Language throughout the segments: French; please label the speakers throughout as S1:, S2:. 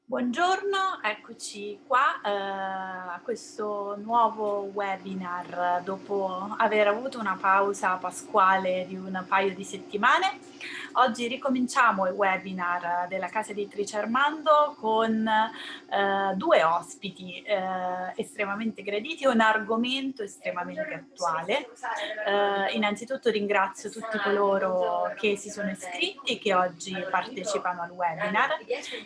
S1: Buongiorno, eccoci qua, a questo nuovo webinar dopo aver avuto una pausa pasquale di un paio di settimane. Oggi ricominciamo il webinar della casa editrice Armando con 2 ospiti estremamente graditi e un argomento estremamente attuale. Innanzitutto ringrazio tutti coloro che si sono iscritti e che oggi partecipano al webinar.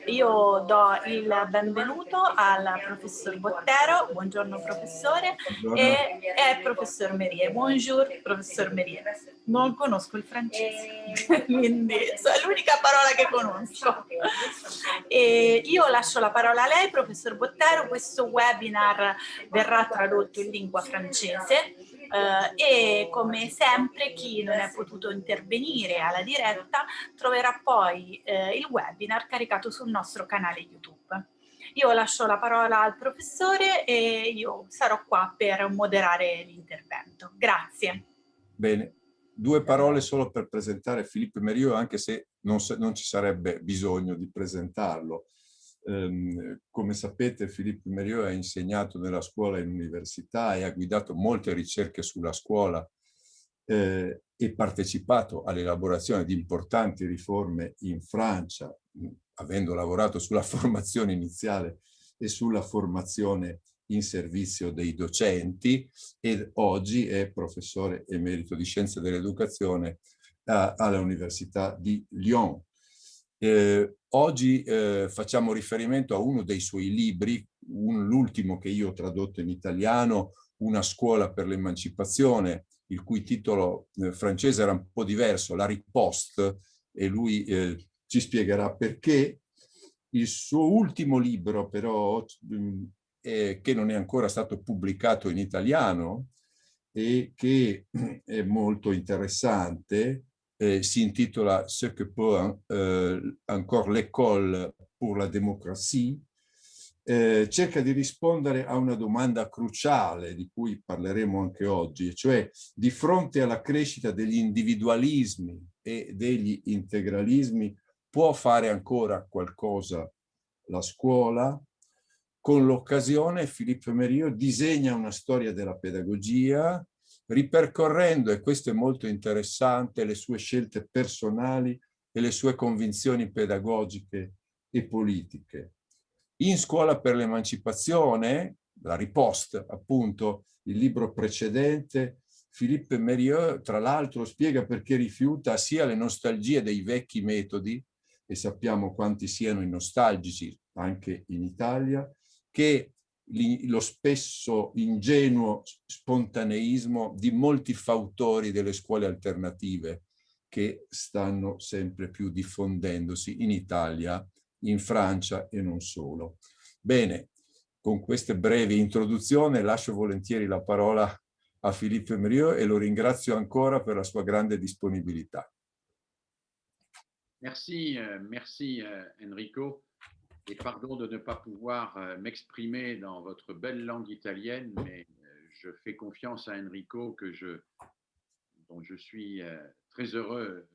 S1: Io do il benvenuto al professor Bottero, buongiorno professore,
S2: Buongiorno.
S1: e professor Merier. Bonjour, professor Merier. Non conosco il francese, quindi è l'unica parola che conosco. E io lascio la parola a lei, professor Bottero. Questo webinar verrà tradotto in lingua francese. E come sempre chi non è potuto intervenire alla diretta troverà poi il webinar caricato sul nostro canale YouTube. Io lascio la parola al professore e io sarò qua per moderare l'intervento. Grazie.
S2: Bene, due parole solo per presentare Philippe Mérieux, anche se non ci sarebbe bisogno di presentarlo. Come sapete, Philippe Mérieux ha insegnato nella scuola e in università e ha guidato molte ricerche sulla scuola e partecipato all'elaborazione di importanti riforme in Francia, avendo lavorato sulla formazione iniziale e sulla formazione in servizio dei docenti, ed oggi è professore emerito di Scienze dell'Educazione alla Università di Lyon. Oggi facciamo riferimento a uno dei suoi libri, l'ultimo che io ho tradotto in italiano, Una scuola per l'emancipazione, il cui titolo francese era un po' diverso, La riposte, e lui ci spiegherà perché. Il suo ultimo libro, però, che non è ancora stato pubblicato in italiano e che è molto interessante, si intitola Ce que peut encore l'école pour la démocratie, cerca di rispondere a una domanda cruciale di cui parleremo anche oggi, cioè di fronte alla crescita degli individualismi e degli integralismi può fare ancora qualcosa la scuola? Con l'occasione Philippe Mérieux disegna una storia della pedagogia, ripercorrendo, e questo è molto interessante, le sue scelte personali e le sue convinzioni pedagogiche e politiche. In Scuola per l'Emancipazione, La riposte, appunto, il libro precedente, Philippe Mérieux, tra l'altro, spiega perché rifiuta sia le nostalgie dei vecchi metodi, e sappiamo quanti siano i nostalgici anche in Italia, che lo spesso ingenuo spontaneismo di molti fautori delle scuole alternative che stanno sempre più diffondendosi in Italia, in Francia e non solo. Bene, con questa breve introduzione lascio volentieri la parola a Philippe Mérieux e lo ringrazio ancora per la sua grande disponibilità.
S3: Merci Enrico, et pardon de ne pas pouvoir m'exprimer dans votre belle langue italienne, mais je fais confiance à Enrico dont je suis très heureux.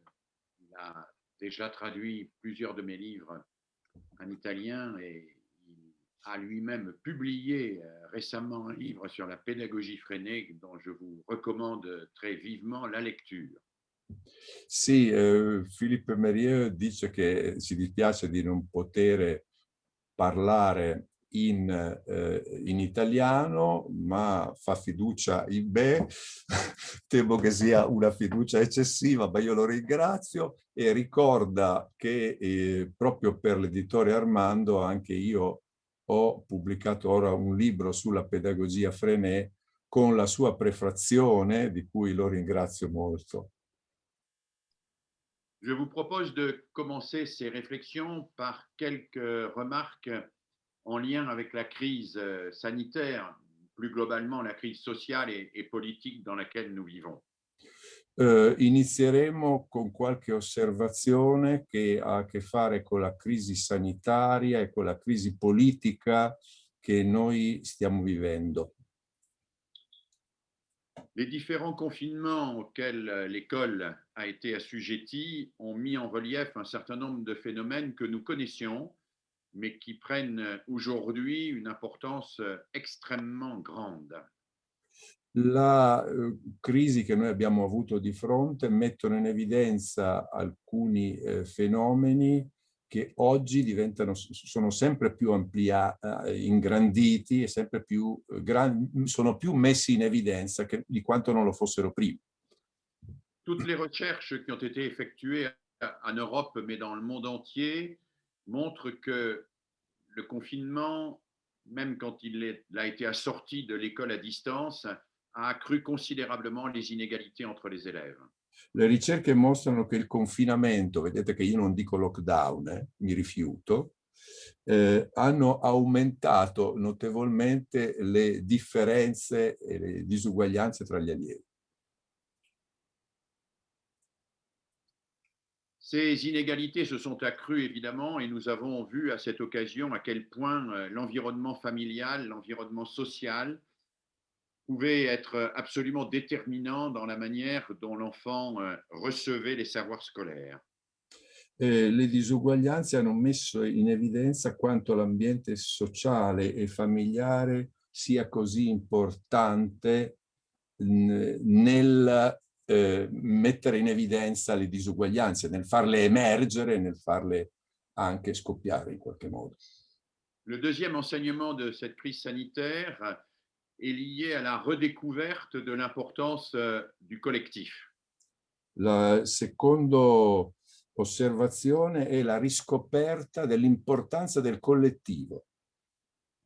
S3: Il a déjà traduit plusieurs de mes livres en italien et il a lui-même publié récemment un livre sur la pédagogie freinée dont je vous recommande très vivement la lecture.
S2: Sì, Philippe Mérieux dice che si dispiace di non poter parlare in italiano, ma fa fiducia in me. Temo che sia una fiducia eccessiva, ma io lo ringrazio e ricorda che proprio per l'editore Armando anche io ho pubblicato ora un libro sulla pedagogia Freinet con la sua prefazione, di cui lo ringrazio molto.
S3: Je vous propose de commencer ces réflexions par quelques remarques en lien avec la crise sanitaire, plus globalement la crise sociale et politique dans laquelle nous vivons.
S2: Inizieremo con qualche osservazione che ha a che fare con la crisi sanitaria e con la crisi politica che noi stiamo vivendo.
S3: Les différents confinements auxquels l'école a été assujettie ont mis en relief un certain nombre de phénomènes que nous connaissions, mais qui prennent aujourd'hui une importance extrêmement grande.
S2: La crisi che noi abbiamo avuto di fronte mettono in evidenza alcuni fenomeni che oggi sono sempre più ingranditi e sempre più sono più messi in evidenza di quanto non lo fossero prima.
S3: Toutes les recherches qui ont été effectuées en Europe, mais dans le monde entier, montrent que le confinement, même quand il a été assorti de l'école à distance, a accru considérablement les inégalités entre les élèves.
S2: Le ricerche mostrano che il confinamento, vedete che io non dico lockdown, mi rifiuto, hanno aumentato notevolmente le differenze e le disuguaglianze tra gli allievi.
S3: Ces inégalités se sont accrues évidemment et nous avons vu à cette occasion à quel point l'environnement familial, l'environnement social pouvait être absolument déterminant dans la manière dont l'enfant recevait les savoirs scolaires.
S2: Le disuguaglianze hanno messo in evidenza quanto l'ambiente sociale e familiare sia così importante nel mettere in evidenza le disuguaglianze, nel farle emergere, nel farle anche scoppiare in qualche modo.
S3: Le deuxième enseignement de cette crise sanitaire est lié à la redécouverte de l'importance du collectif.
S2: La seconda osservazione è la riscoperta dell'importanza del collettivo.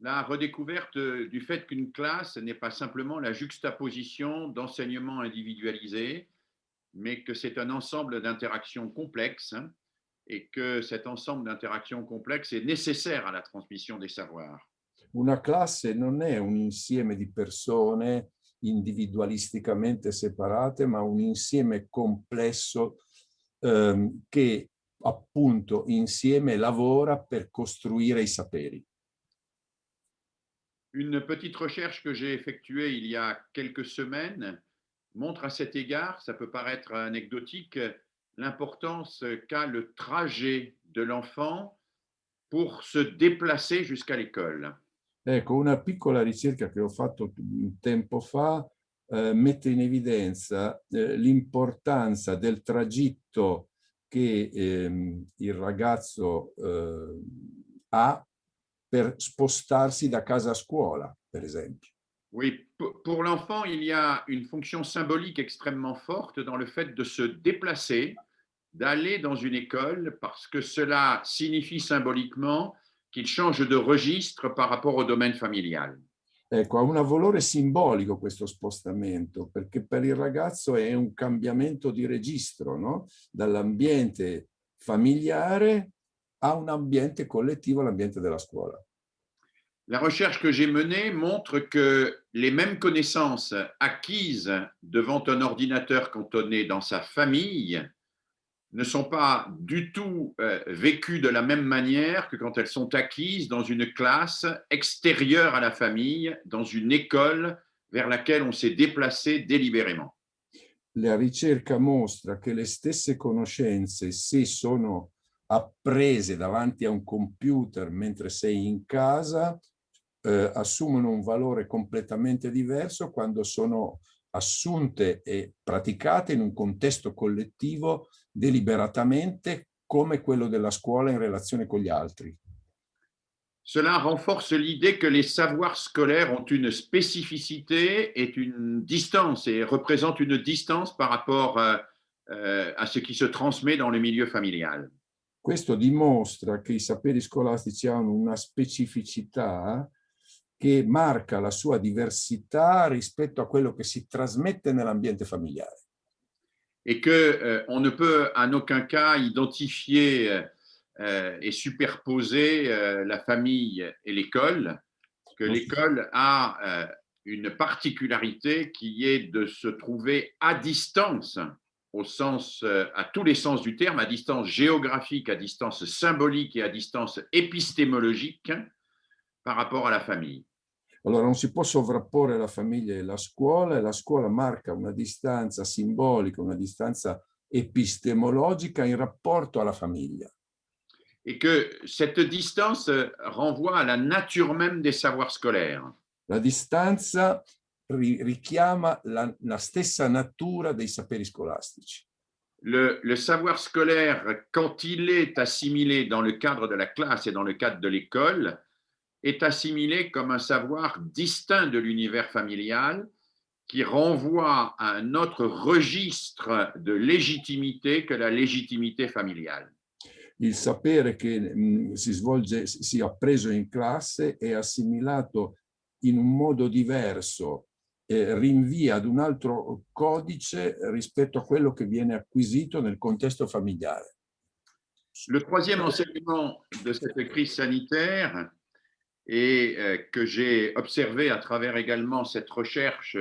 S3: La redécouverte du fait qu'une classe n'est pas simplement la juxtaposition d'enseignements individualisés, mais que c'est un ensemble d'interactions complexes et que cet ensemble d'interactions complexes est nécessaire à la transmission des savoirs.
S2: Una classe non è un insieme di persone individualisticamente separate, ma un insieme complesso che appunto insieme lavora per costruire i saperi.
S3: Une petite recherche que j'ai effectuée il y a quelques semaines montre à cet égard, ça peut paraître anecdotique, l'importance qu'a le trajet de l'enfant pour se déplacer jusqu'à l'école.
S2: Ecco, una piccola ricerca che ho fatto tempo fa mette in evidenza l'importanza del tragitto che il ragazzo ha per spostarsi da casa a scuola, per esempio.
S3: Oui, pour l'enfant, il y a une fonction symbolique extrêmement forte dans le fait de se déplacer, d'aller dans une école, parce que cela signifie symboliquement qu'il change de registre par rapport au domaine familial.
S2: Ecco, ha un valore simbolico questo spostamento, perché per il ragazzo è un cambiamento di registro, no? Dall'ambiente familiare a un ambiente collettivo, l'ambiente della scuola.
S3: La recherche que j'ai menée montre que les mêmes connaissances acquises devant un ordinateur quand on est dans sa famille ne sont pas du tout vécues de la même manière que quand elles sont acquises dans une classe extérieure à la famille, dans une école vers laquelle on s'est déplacé délibérément.
S2: La ricerca mostra che le stesse conoscenze, se sono apprese davanti a un computer mentre sei in casa, assumono un valore completamente diverso quando sono assunte e praticate in un contesto collettivo deliberatamente come quello della scuola in relazione con gli altri.
S3: Cela renforce l'idée que les savoirs scolaires ont une spécificité et une distance et représentent une distance par rapport à ce qui se transmet dans le milieu familial.
S2: Questo dimostra che i saperi scolastici hanno una specificità che marca la sua diversità rispetto a quello che si trasmette nell'ambiente familiare.
S3: Et que on ne peut en aucun cas identifier et superposer la famille et l'école, que l'école a une particularité qui est de se trouver à distance, au sens, à tous les sens du terme, à distance géographique, à distance symbolique et à distance épistémologique par rapport à la famille.
S2: Allora non si può sovrapporre la famiglia e la scuola marca una distanza simbolica, una distanza epistemologica in rapporto alla famiglia.
S3: et que cette distance renvoie à la nature même des savoirs scolaires.
S2: La distanza richiama la stessa natura dei saperi scolastici.
S3: Le savoir scolaire, quand il est assimilé dans le cadre de la classe et dans le cadre de l'école, est assimilé comme un savoir distinct de l'univers familial qui renvoie à un autre registre de légitimité que la légitimité familiale.
S2: Il sapere che si è appreso in classe è assimilato in un modo diverso, rinvia ad un altro codice rispetto a quello che viene acquisito nel contesto familiare.
S3: Le troisième enseignement de cette crise sanitaire, et que j'ai observé à travers également cette recherche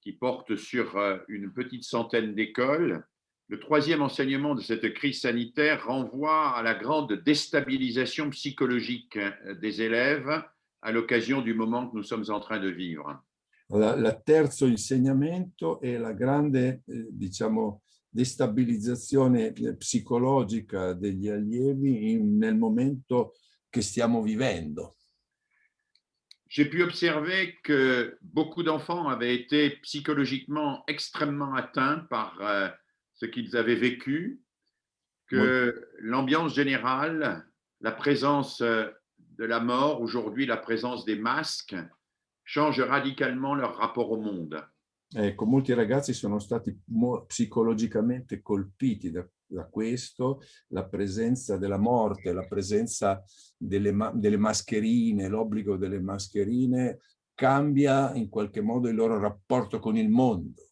S3: qui porte sur une petite centaine d'écoles, le troisième enseignement de cette crise sanitaire renvoie à la grande déstabilisation psychologique des élèves à l'occasion du moment que nous sommes en train de vivre.
S2: La terzo insegnamento è la grande, diciamo, destabilizzazione psicologica degli allievi nel momento che stiamo vivendo.
S3: J'ai pu observer que beaucoup d'enfants avaient été psychologiquement extrêmement atteints par ce qu'ils avaient vécu, que l'ambiance générale, la présence de la mort, aujourd'hui la présence des masques, change radicalement leur rapport au monde.
S2: Ecco, molti ragazzi sono stati psicologicamente colpiti da questo, la presenza della morte, la presenza delle mascherine, l'obbligo delle mascherine cambia in qualche modo il loro rapporto con il mondo.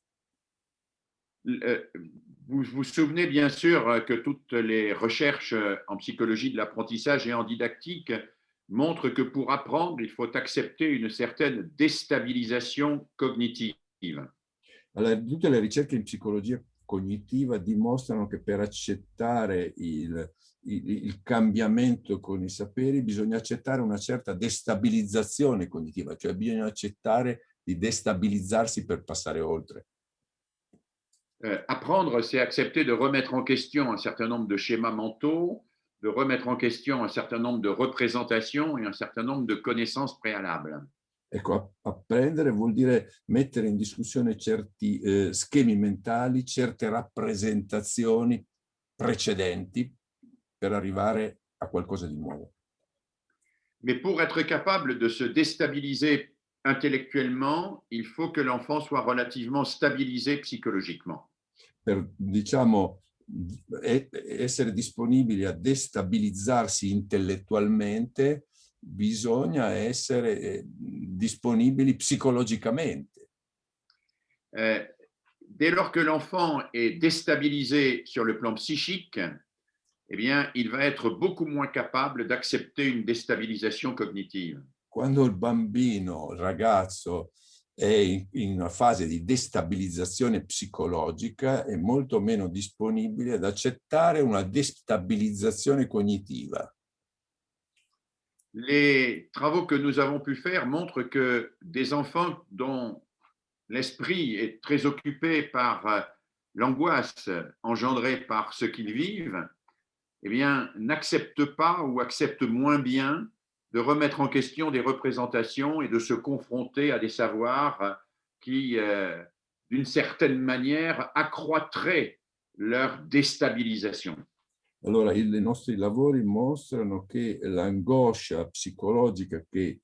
S3: Vous vous souvenez bien sûr que toutes les recherches en psychologie de l'apprentissage et en didactique montrent que pour apprendre, il faut accepter une certaine déstabilisation cognitive.
S2: Allora, tutte le ricerche in psicologia cognitiva dimostrano che per accettare il cambiamento con i saperi bisogna accettare una certa destabilizzazione cognitiva, cioè bisogna accettare di destabilizzarsi per passare oltre.
S3: Apprendre, c'est accepter de remettre en question un certain nombre de schémas mentaux, de remettre en question un certain nombre de représentations et un certain nombre de connaissances préalables.
S2: Ecco, apprendere vuol dire mettere in discussione certi schemi mentali, certe rappresentazioni precedenti per arrivare a qualcosa di nuovo.
S3: Mais pour être capable de se déstabiliser intellectuellement, il faut que l'enfant soit relativement stabilisé psychologiquement.
S2: Per, diciamo, essere disponibili a destabilizzarsi intellettualmente, bisogna essere disponibili psicologicamente.
S3: Dès lors que l'enfant est déstabilisé sur le plan psychique, eh bien, il va être beaucoup moins capable d'accepter une déstabilisation cognitive.
S2: Quando il bambino, il ragazzo, è in una fase di destabilizzazione psicologica, è molto meno disponibile ad accettare una destabilizzazione cognitiva.
S3: Les travaux que nous avons pu faire montrent que des enfants dont l'esprit est très occupé par l'angoisse engendrée par ce qu'ils vivent, eh bien, n'acceptent pas ou acceptent moins bien de remettre en question des représentations et de se confronter à des savoirs qui, d'une certaine manière, accroîtraient leur déstabilisation.
S2: Allora, i nostri lavori mostrano che l'angoscia psicologica che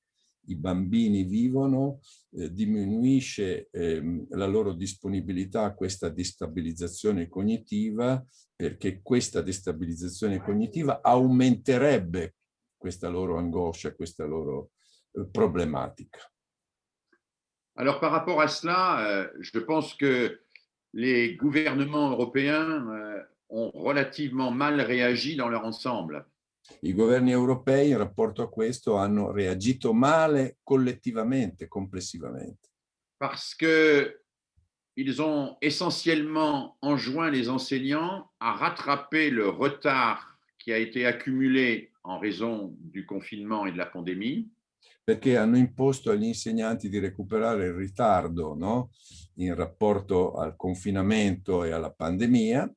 S2: i bambini vivono diminuisce la loro disponibilità a questa destabilizzazione cognitiva, perché questa destabilizzazione cognitiva aumenterebbe questa loro angoscia, questa loro problematica.
S3: Alors, par rapport à cela, je pense que les gouvernements européens ont relativement mal réagi dans leur ensemble.
S2: I governi europei in rapporto a questo hanno reagito male collettivamente, complessivamente.
S3: Parce qu'ils ont essentiellement enjoint les enseignants à rattraper le retard qui a été accumulé en raison du confinement et de la pandémie.
S2: Perché hanno imposto agli insegnanti di recuperare il ritardo, no? In rapporto al confinamento e alla pandemia.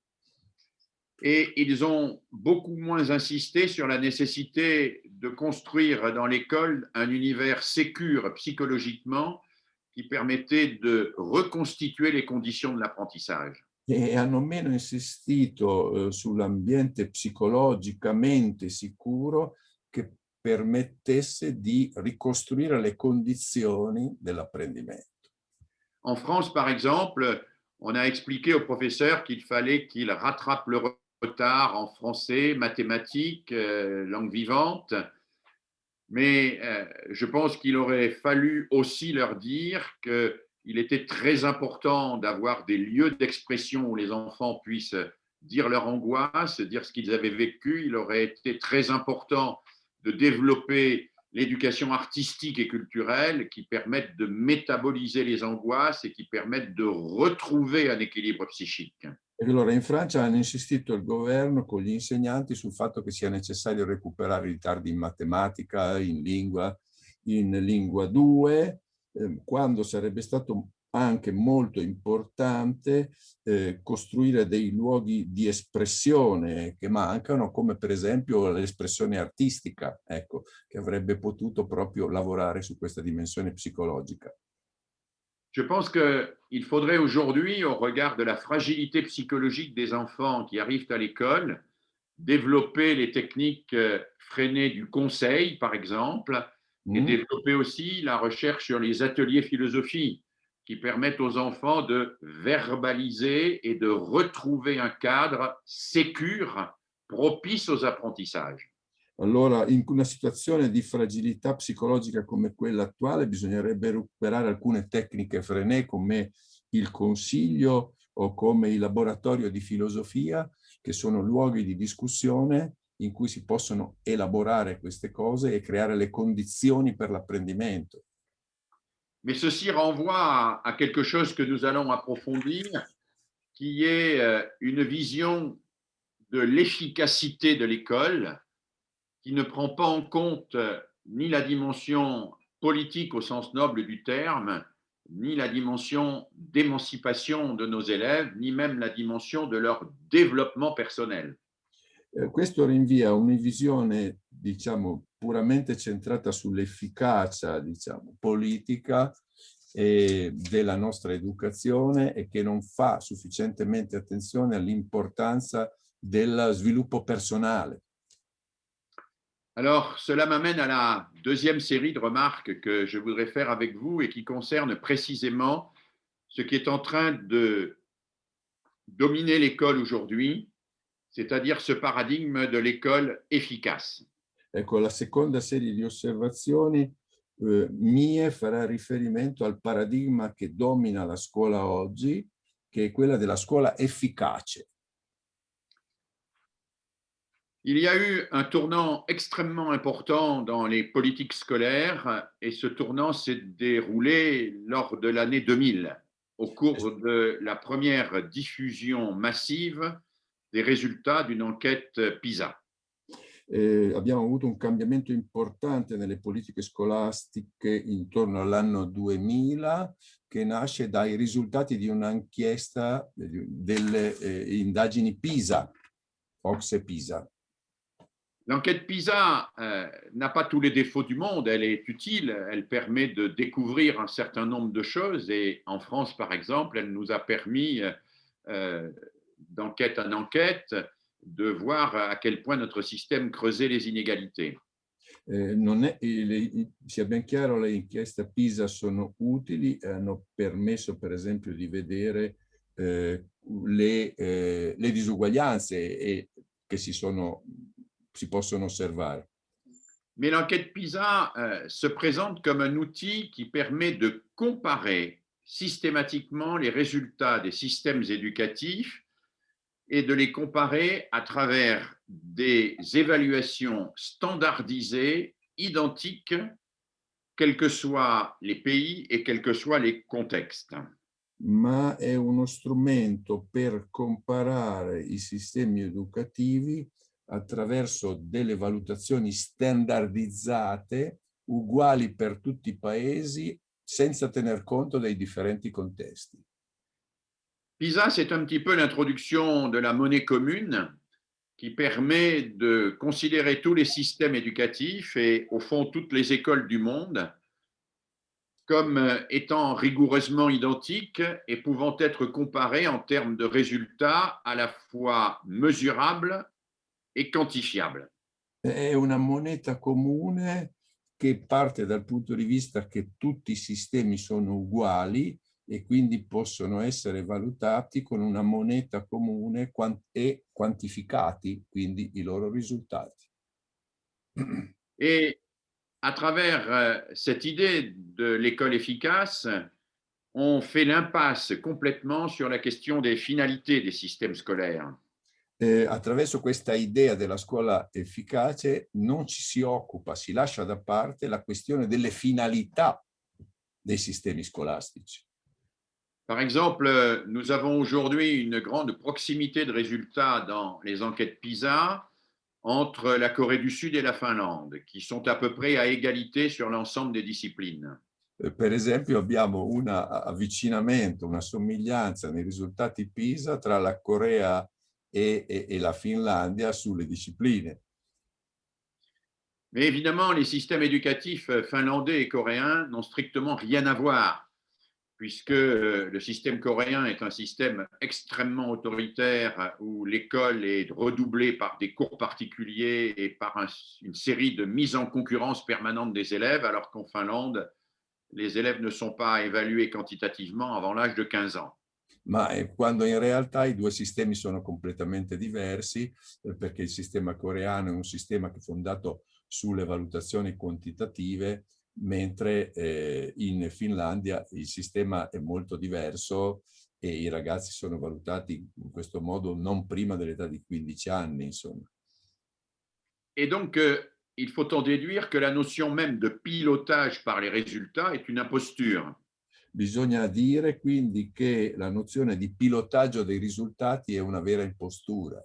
S3: Et ils ont beaucoup moins insisté sur la nécessité de construire dans l'école un univers sécure psychologiquement qui permettait de reconstituer les conditions de l'apprentissage.
S2: E hanno meno insistito sull'ambiente psicologicamente sicuro che permettesse di ricostruire le condizioni dell'apprendimento.
S3: En France, par exemple, on a expliqué aux professeurs qu'il fallait qu'ils rattrapent le retard en français, mathématiques, langue vivante. Mais je pense qu'il aurait fallu aussi leur dire qu'il était très important d'avoir des lieux d'expression où les enfants puissent dire leur angoisse, dire ce qu'ils avaient vécu. Il aurait été très important de développer l'éducation artistique et culturelle qui permettent de métaboliser les angoisses et qui permettent de retrouver un équilibre psychique.
S2: E allora in Francia hanno insistito il governo con gli insegnanti sul fatto che sia necessario recuperare i ritardi in matematica, in lingua 2, quando sarebbe stato anche molto importante costruire dei luoghi di espressione che mancano, come per esempio l'espressione artistica, ecco, che avrebbe potuto proprio lavorare su questa dimensione psicologica.
S3: Je pense qu'il faudrait aujourd'hui, au regard de la fragilité psychologique des enfants qui arrivent à l'école, développer les techniques freinées du conseil, par exemple, et développer aussi la recherche sur les ateliers philosophie qui permettent aux enfants de verbaliser et de retrouver un cadre sécure, propice aux apprentissages.
S2: Allora, in una situazione di fragilità psicologica come quella attuale, bisognerebbe recuperare alcune tecniche freiné come il consiglio o come il laboratorio di filosofia, che sono luoghi di discussione in cui si possono elaborare queste cose e creare le condizioni per l'apprendimento.
S3: Mais ceci renvoie à quelque chose que nous allons approfondir, qui est une vision de l'efficacité de l'école qui ne prend pas en compte ni la dimension politique au sens noble du terme, ni la dimension d'émancipation de nos élèves, ni même la dimension de leur développement personnel.
S2: Questo rinvia a una visione, diciamo, puramente centrata sull'efficacia, diciamo, politica della nostra educazione e che non fa sufficientemente attenzione all'importanza del sviluppo personale.
S3: Alors, cela m'amène à la deuxième série de remarques que je voudrais faire avec vous et qui concerne précisément ce qui est en train de dominer l'école aujourd'hui, c'est-à-dire ce paradigme de l'école efficace.
S2: Ecco, la seconda serie di osservazioni mie farà riferimento al paradigma che domina la scuola oggi, che è quella della scuola efficace.
S3: Il y a eu un tournant extrêmement important dans les politiques scolaires et ce tournant s'est déroulé lors de l'année 2000, au cours de la première diffusion massive des résultats d'une enquête PISA.
S2: Abbiamo avuto un cambiamento importante nelle politiche scolastiche intorno all'anno 2000 che nasce dai risultati di un'inchiesta delle indagini PISA, OCSE PISA.
S3: L'enquête PISA n'a pas tous les défauts du monde, elle est utile, elle permet de découvrir un certain nombre de choses et en France, par exemple, elle nous a permis, d'enquête en enquête, de voir à quel point notre système creusait les inégalités.
S2: Sia ben chiaro, le inchieste PISA sono utili e hanno permesso, per esempio, di vedere le disuguaglianze che si possono osservare.
S3: Mais l'enquête PISA se présente comme un outil qui permet de comparer systématiquement les résultats des systèmes éducatifs et de les comparer à travers des évaluations standardisées, identiques, quels que soient les pays et quels que soient les contextes.
S2: Ma è uno strumento per comparare i sistemi educativi attraverso delle valutazioni standardizzate, uguali per tutti i paesi, senza tener conto dei differenti contesti.
S3: PISA, c'est un petit peu l'introduction de la monnaie commune qui permet de considérer tous les systèmes éducatifs et au fond toutes les écoles du monde comme étant rigoureusement identiques et pouvant être comparés en termes de résultats à la fois mesurables et quantifiables.
S2: È una moneta comune che parte dal punto di vista che tutti i sistemi sono uguali e quindi possono essere valutati con una moneta comune e quantificati quindi i loro risultati.
S3: Et à travers cette idée de l'école efficace, on fait l'impasse complètement sur la question des finalités des systèmes scolaires.
S2: Attraverso questa idea della scuola efficace non ci si occupa, si lascia da parte la questione delle finalità dei sistemi scolastici.
S3: Par exemple, nous avons aujourd'hui une grande proximité de résultats dans les enquêtes PISA entre la Corée du Sud et la Finlande, qui sont à peu près à égalité sur l'ensemble des disciplines.
S2: Per esempio abbiamo un avvicinamento, una somiglianza nei risultati PISA tra la Corea e la Finlandia sulle discipline.
S3: Mais évidemment, les systèmes éducatifs finlandais et coréens n'ont strictement rien à voir, puisque le système coréen est un système extrêmement autoritaire où l'école est redoublée par des cours particuliers et par une série de mises en concurrence permanentes des élèves, alors qu'en Finlande, les élèves ne sont pas évalués quantitativement avant l'âge de 15 ans.
S2: Ma quando in realtà i due sistemi sono completamente diversi, perché il sistema coreano è un sistema che è fondato sulle valutazioni quantitative, mentre in Finlandia il sistema è molto diverso e i ragazzi sono valutati in questo modo non prima dell'età di 15 anni, insomma.
S3: Et donc, il faut en déduire que la notion même de pilotage par les résultats est une imposture.
S2: Bisogna dire quindi che la nozione di pilotaggio dei risultati è una vera impostura.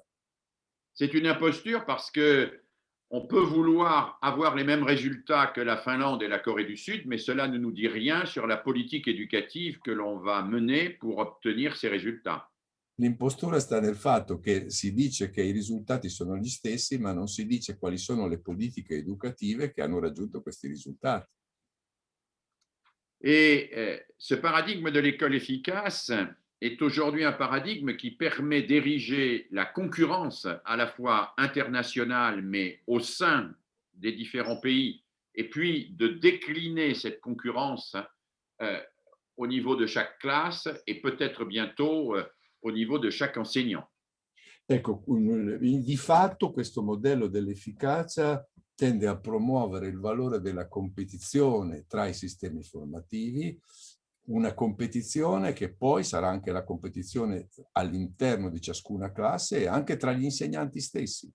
S3: C'est une imposture parce que on peut vouloir avoir les mêmes résultats que la Finlande et la Corée du Sud, mais cela ne nous dit rien sur la politique éducative que l'on va mener pour obtenir ces résultats.
S2: L'impostura sta nel fatto che si dice che i risultati sono gli stessi, ma non si dice quali sono le politiche educative che hanno raggiunto questi risultati.
S3: Et ce paradigme de l'école efficace est aujourd'hui un paradigme qui permet d'ériger la concurrence à la fois internationale, mais au sein des différents pays, et puis de décliner cette concurrence au niveau de chaque classe et peut-être bientôt au niveau de chaque enseignant.
S2: Ecco, di fatto questo modello dell'efficacia tende a promuovere il valore della competizione tra i sistemi formativi, una competizione che poi sarà anche la competizione all'interno di ciascuna classe e anche tra gli insegnanti stessi.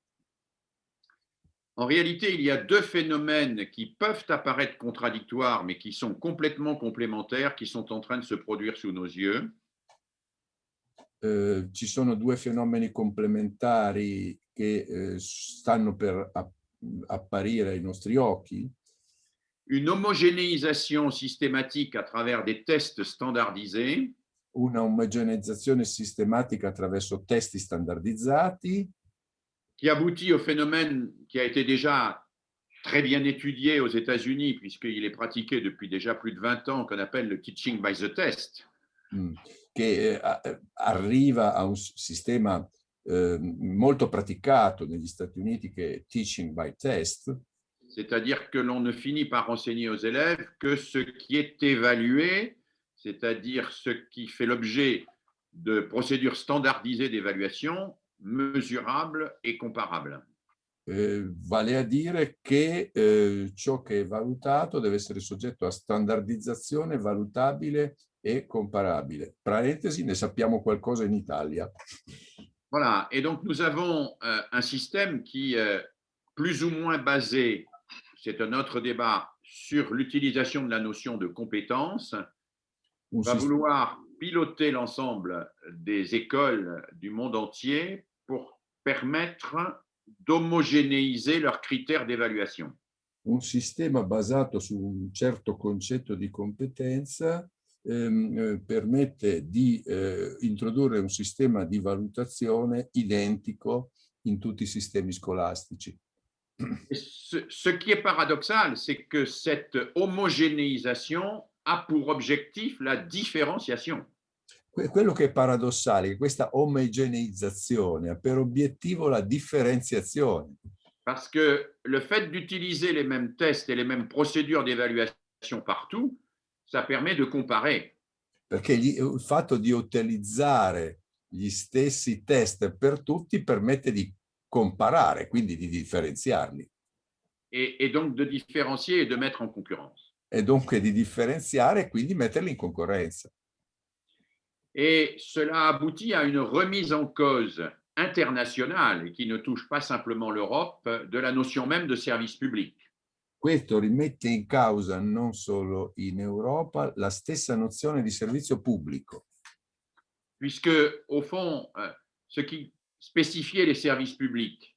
S3: En réalité, il y a deux phénomènes qui peuvent apparaître contradictoires, mais qui sont complètement complémentaires, qui sont en train de se produire sous nos yeux.
S2: Ci sono due fenomeni complementari che stanno per apparire ai nostri occhi.
S3: Une homogénéisation systématique à travers des tests standardisés.
S2: Una omogeneizzazione sistematica attraverso testi standardizzati.
S3: Qui aboutit au phénomène qui a été déjà très bien étudié aux États-Unis, puisqu'il est pratiqué depuis déjà plus de 20 ans, qu'on appelle le teaching by the test.
S2: Che arriva a un sistema molto praticato negli Stati Uniti che è teaching by test.
S3: C'est-à-dire que l'on ne finit par enseigner aux élèves que ce qui est évalué, c'est-à-dire ce qui fait l'objet de procédures standardisées d'évaluation, mesurables et comparables.
S2: Vale a dire che ciò che è valutato deve essere soggetto a standardizzazione, valutabile e comparabile. Parentesi, ne sappiamo qualcosa in Italia.
S3: Voilà, et donc nous avons un système qui est plus ou moins basé, c'est un autre débat, sur l'utilisation de la notion de compétence, va vouloir piloter l'ensemble des écoles du monde entier pour permettre d'omogénéiser leurs critères d'évaluation.
S2: Un sistema basato su un certo concetto di competenza permette di introdurre un sistema di valutazione identico in tutti i sistemi scolastici.
S3: Et ce qui est paradoxal, c'est que cette homogénéisation a pour objectif la différenciation.
S2: Quello che è paradossale è che questa omogeneizzazione ha per obiettivo la differenziazione.
S3: Parce que le fait d'utiliser les mêmes tests et les mêmes procédures d'évaluation partout, ça permet de comparer.
S2: Perché il fatto di utilizzare gli stessi test per tutti permette di comparare, quindi di differenziarli.
S3: Et donc de différencier et de mettre en concurrence.
S2: E dunque di differenziare e quindi metterli in concorrenza.
S3: Et cela aboutit à une remise en cause internationale et qui ne touche pas simplement l'Europe de la notion même de service public.
S2: Questo rimette in causa non solo in Europa la stessa nozione di servizio pubblico.
S3: Puisque, au fond, ce qui spécifiait les services publics,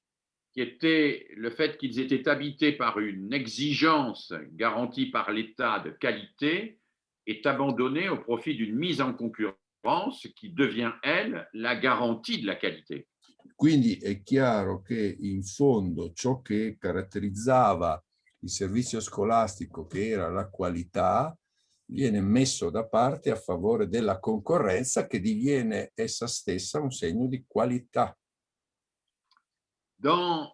S3: qui était le fait qu'ils étaient habités par une exigence garantie par l'État de qualité, est abandonné au profit d'une mise en concurrence qui devient, elle, la garantie de la qualité.
S2: Quindi è chiaro che in fondo ciò che caratterizzava il servizio scolastico, che era la qualità, viene messo da parte a favore della concorrenza che diviene essa stessa un segno di qualità.
S3: Dans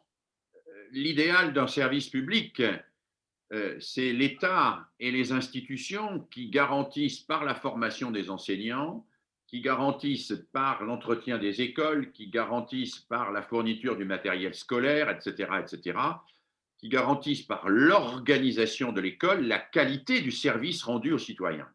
S3: l'idéal d'un service public, c'est l'État et les institutions qui garantissent par la formation des enseignants, qui garantissent par l'entretien des écoles, qui garantissent par la fourniture du matériel scolaire, etc., qui garantissent par l'organisation de l'école la qualité du service rendu aux citoyens.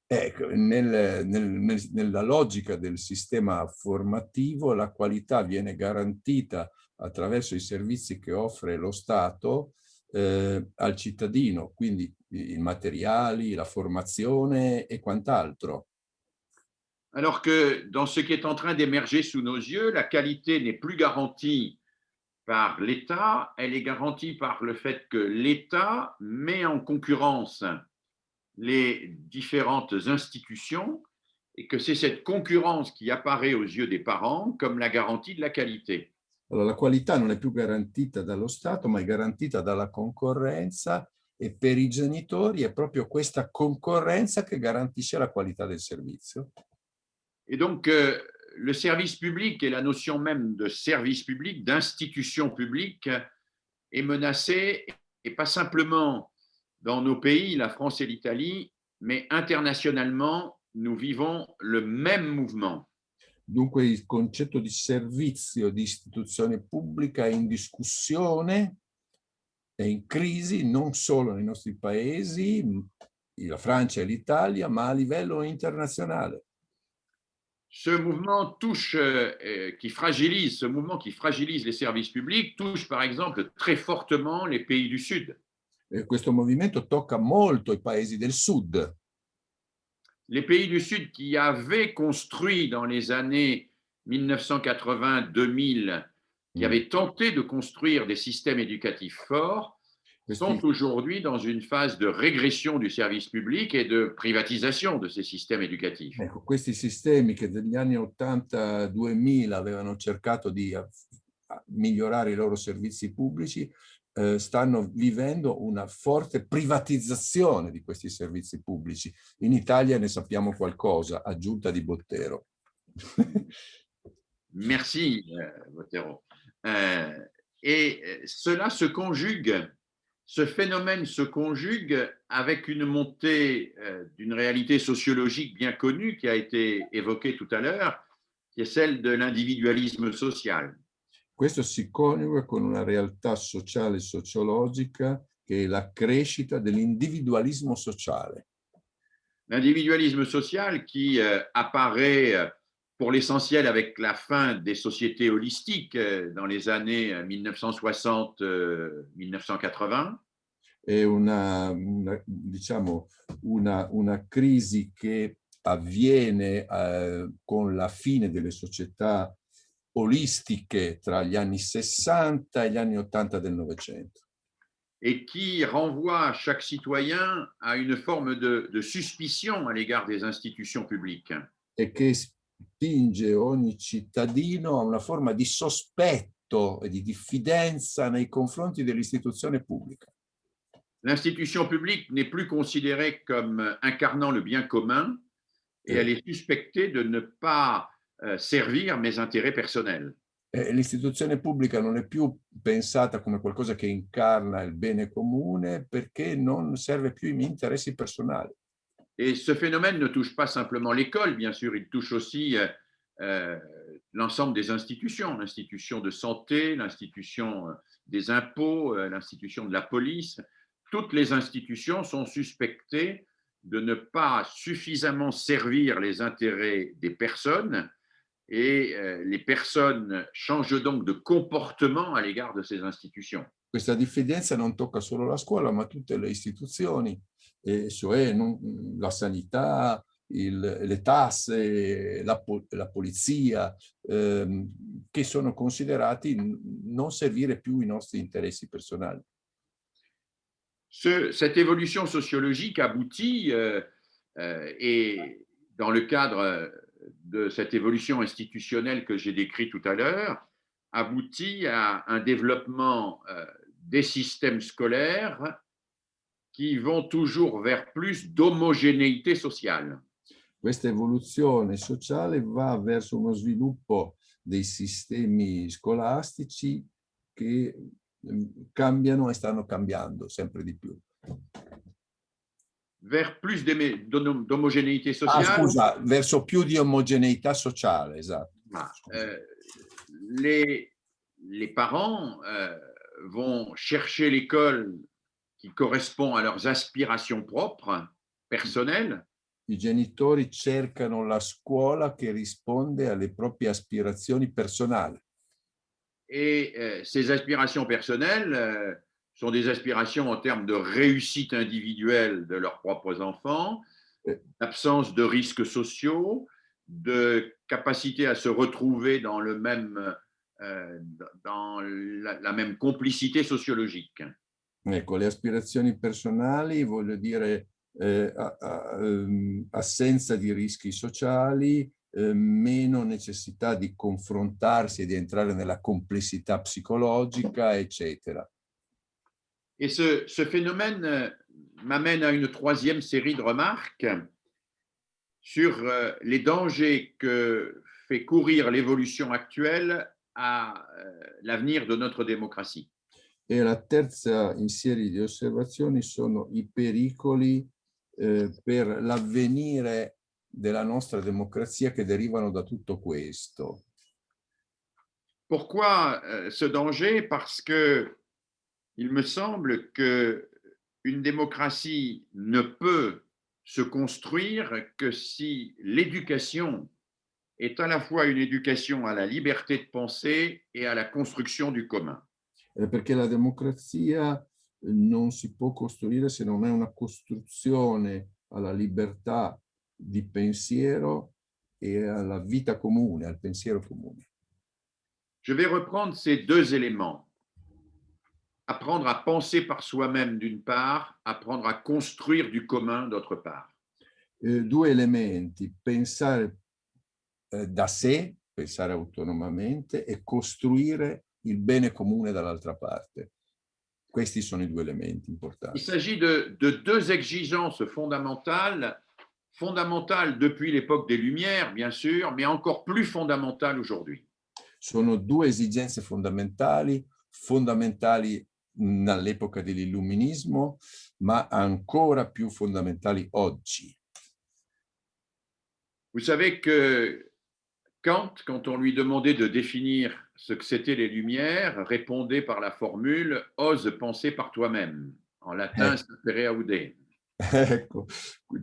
S2: Ecco, nella logica del sistema formativo la qualità viene garantita attraverso i servizi che offre lo Stato al cittadino, quindi i materiali, la formazione e quant'altro.
S3: Alors que dans ce qui est en train d'émerger sous nos yeux, la qualité n'est plus garantie par l'État, elle est garantie par le fait que l'État met en concurrence les différentes institutions et que c'est cette concurrence qui apparaît aux yeux des parents comme la garantie de la qualité.
S2: Allora, la qualità non è più garantita dallo Stato, ma è garantita dalla concorrenza e per i genitori è proprio questa concorrenza che garantisce la qualità del servizio.
S3: Et donc, le service public et la notion même de service public, d'institution publique, est menacée, et pas simplement dans nos pays, la France et l'Italie, mais internationalement, nous vivons le même mouvement.
S2: Dunque il concetto di servizio, di istituzione pubblica è in discussione, è in crisi non solo nei nostri paesi, la Francia e l'Italia, ma a livello internazionale.
S3: Ce mouvement qui fragilise les services publics touche par exemple très fortement les pays du Sud.
S2: Questo movimento tocca molto i paesi del Sud.
S3: Les pays du Sud qui avaient construit dans les années 1980-2000, qui avaient tenté de construire des systèmes éducatifs forts, sont aujourd'hui dans une phase de régression du service public et de privatisation de ces systèmes éducatifs.
S2: Ecco, questi sistemi che degli anni 80-2000 avevano cercato di migliorare i loro servizi pubblici stanno vivendo una forte privatizzazione di questi servizi pubblici. In Italia ne sappiamo qualcosa, aggiunta di Bottero.
S3: Merci, Bottero. Et cela se conjugue, ce phénomène se conjugue avec une montée d'une réalité sociologique bien connue qui a été évoquée tout à l'heure, qui est celle de l'individualisme social.
S2: Questo si coniuga con una realtà sociale e sociologica che è la crescita dell'individualismo sociale.
S3: L'individualisme social qui apparaît pour l'essentiel avec la fin des sociétés holistiques dans les années 1960-1980.
S2: È una crisi che avviene con la fine delle società olistiche tra gli anni 60 e gli anni 80 del Novecento.
S3: Et qui renvoie chaque citoyen à une forme de suspicion à l'égard des institutions publiques.
S2: E che spinge ogni cittadino a una forma di sospetto rispetto e di diffidenza nei confronti dell'istituzione pubblica.
S3: L'institution publique n'est plus considérée comme incarnant le bien commun et elle est suspectée de ne pas servir mes intérêts personnels.
S2: L'istituzione pubblica non è più pensata come qualcosa che incarna il bene comune perché non serve più i miei interessi personali.
S3: Et ce phénomène ne touche pas simplement l'école, bien sûr, il touche aussi l'ensemble des institutions, l'institution de santé, l'institution des impôts, l'institution de la police. Toutes les institutions sont suspectées de ne pas suffisamment servir les intérêts des personnes et les personnes changent donc de comportement à l'égard de ces institutions.
S2: Questa diffidenza non tocca solo la scuola, ma tutte le istituzioni, cioè la sanità, le tasse, la polizia, che sono considerati non servire più i nostri interessi personali.
S3: Cette évolution sociologique aboutit, et dans le cadre de cette évolution institutionnelle que j'ai décrite tout à l'heure, aboutit à un développement des systèmes scolaires qui vont toujours vers plus d'omogénéité sociale.
S2: Questa evoluzione sociale va verso uno sviluppo dei sistemi scolastici che cambiano e stanno cambiando sempre di più.
S3: Vers plus d'omogénéité sociale.
S2: Scusa, verso più di omogeneità sociale, esatto.
S3: Les parents vont chercher l'école qui correspond à leurs aspirations propres, personnelles.
S2: I genitori cercano la scuola che risponde alle proprie aspirazioni personali.
S3: Et ces aspirations personnelles sont des aspirations en termes de réussite individuelle de leurs propres enfants, d'absence de risques sociaux, de capacité à se retrouver dans le même, dans la même complicité sociologique.
S2: Ecco, le aspirazioni personali, voglio dire, assenza di rischi sociali, meno necessità di confrontarsi e di entrare nella complessità psicologica, eccetera.
S3: Et ce phénomène m'amène à une troisième série de remarques sur les dangers que fait courir l'évolution actuelle à l'avenir de notre démocratie.
S2: E la terza in serie di osservazioni sono i pericoli per l'avvenire della nostra democrazia che derivano da tutto questo.
S3: Pourquoi ce danger? Parce que il me semble qu'une démocratie ne peut se construire que si l'éducation est à la fois une éducation à la liberté de penser et à la construction du commun.
S2: Perché la democrazia non si può costruire se non è una costruzione alla libertà di pensiero e alla vita comune, al pensiero comune.
S3: Je vais reprendre ces deux éléments. Apprendre à penser par soi-même d'une part, apprendre à construire du commun d'autre part.
S2: Due elementi, pensare da sé, pensare autonomamente e costruire il bene comune dall'altra parte. Questi sono i due elementi importanti.
S3: Il s'agit de deux exigences fondamentales depuis l'époque des Lumières, bien sûr, mais encore plus fondamentales aujourd'hui.
S2: Sono due esigenze fondamentali all'epoca dell'illuminismo, ma ancora più fondamentali oggi.
S3: Vous savez que Kant, quand on lui demandait de définir ce que c'étaient les Lumières, répondait par la formule « ose penser par toi-même ». En latin, sapere aude.
S2: Ecco,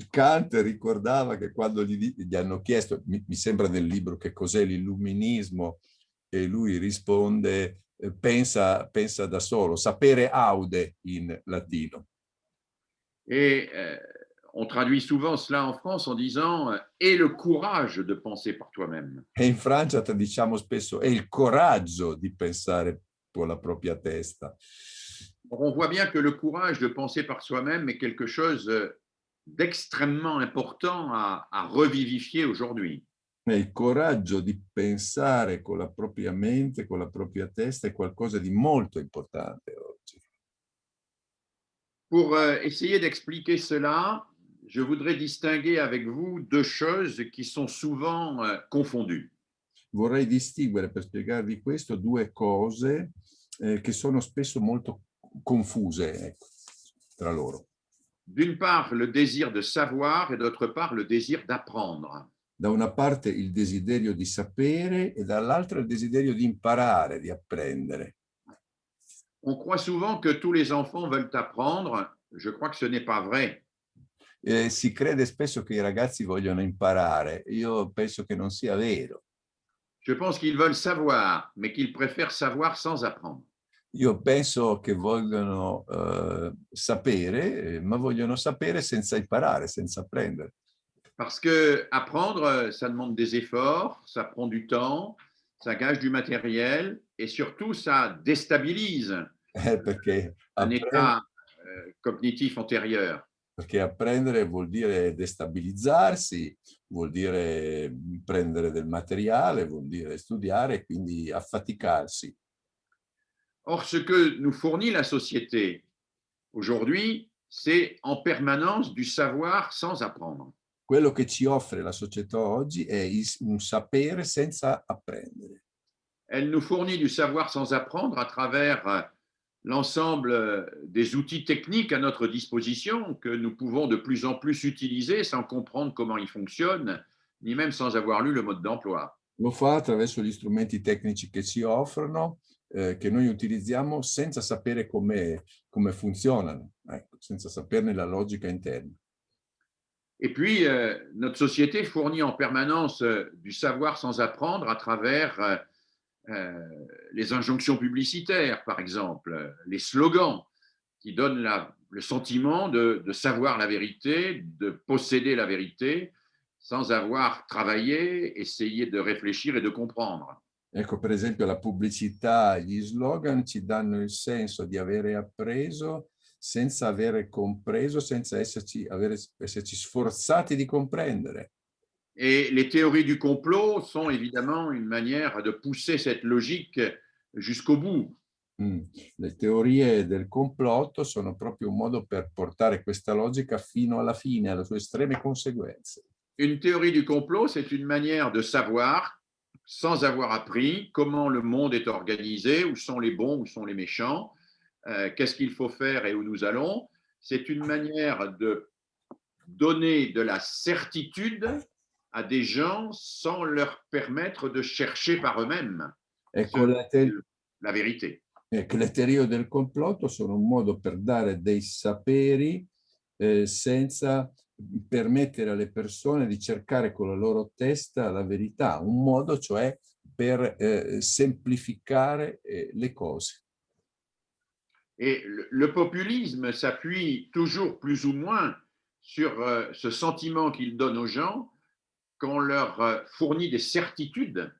S2: Kant ricordava che quando gli hanno chiesto, mi sembra nel libro, che cos'è l'illuminismo, e lui risponde pensa da solo, sapere aude in latino.
S3: Et on traduit souvent cela en France en disant « aie le courage de penser par toi-même ».
S2: E in Francia diciamo spesso è il coraggio di pensare con la propria testa.
S3: On voit bien que le courage de penser par soi-même est quelque chose d'extrêmement important à revivifier aujourd'hui.
S2: Il coraggio di pensare con la propria mente, con la propria testa è qualcosa di molto importante oggi.
S3: Pour essayer d'expliquer cela, je voudrais distinguer avec vous deux choses qui sont souvent confondues.
S2: Vorrei distinguere per spiegarvi questo due cose che sono spesso molto confuse, ecco, tra loro.
S3: D'une part, le désir de savoir et d'autre part, le désir d'apprendre.
S2: Da una parte il desiderio di sapere e dall'altra il desiderio di imparare, di apprendere.
S3: On croit souvent que tous les enfants veulent apprendre. Je crois que ce n'est pas vrai.
S2: Si crede spesso che i ragazzi vogliono imparare. Io penso che non sia vero.
S3: Je pense qu'ils veulent savoir, mais qu'ils préfèrent savoir sans apprendre.
S2: Io penso che vogliono sapere, ma vogliono sapere senza imparare, senza apprendere.
S3: Parce que apprendre, ça demande des efforts, ça prend du temps, ça gage du matériel et surtout, ça déstabilise
S2: Perché
S3: un
S2: apprendere,
S3: état cognitif antérieur.
S2: perché apprendere vuol dire destabilizzarsi, vuol dire prendere del materiale, vuol dire studiare e quindi affaticarsi.
S3: Or, ce que nous fournit la société aujourd'hui, c'est en permanence du savoir sans apprendre.
S2: Quello che ci offre la società oggi è un sapere senza apprendere.
S3: Elle nous fournit du savoir sans apprendre à travers l'ensemble des outils techniques à notre disposition que nous pouvons de plus en plus utiliser sans comprendre comment ils fonctionnent, ni même sans avoir lu le mode d'emploi.
S2: Lo fa attraverso gli strumenti tecnici che ci offrono, che noi utilizziamo senza sapere come funzionano, ecco, senza saperne la logica interna.
S3: Et puis, notre société fournit en permanence du savoir sans apprendre à travers les injonctions publicitaires, par exemple, les slogans qui donnent le sentiment de savoir la vérité, de posséder la vérité, sans avoir travaillé, essayé de réfléchir et de comprendre.
S2: Ecco, per esempio, la pubblicità, gli slogan ci danno il senso di avere appreso senza avere compreso, senza esserci sforzati di comprendere.
S3: Et les théories du complot sont évidemment une manière de pousser cette logique jusqu'au bout.
S2: Le teorie del complotto sono proprio un modo per portare questa logica fino alla fine, alle sue estreme conseguenze.
S3: Une théorie du complot, c'est une manière de savoir, sans avoir appris, comment le monde est organisé, où sont les bons, où sont les méchants, qu'est-ce qu'il faut faire et où nous allons. C'est une manière de donner de la certitude à des gens sans leur permettre de chercher par eux-mêmes la vérité.
S2: Ecco, le teorie del complotto sono un modo per dare dei saperi senza permettere alle persone di cercare con la loro testa la verità, un modo cioè per semplificare le cose.
S3: Et le populisme s'appuie toujours plus ou moins sur ce sentiment qu'il donne aux gens qu'on leur fournit des certitudes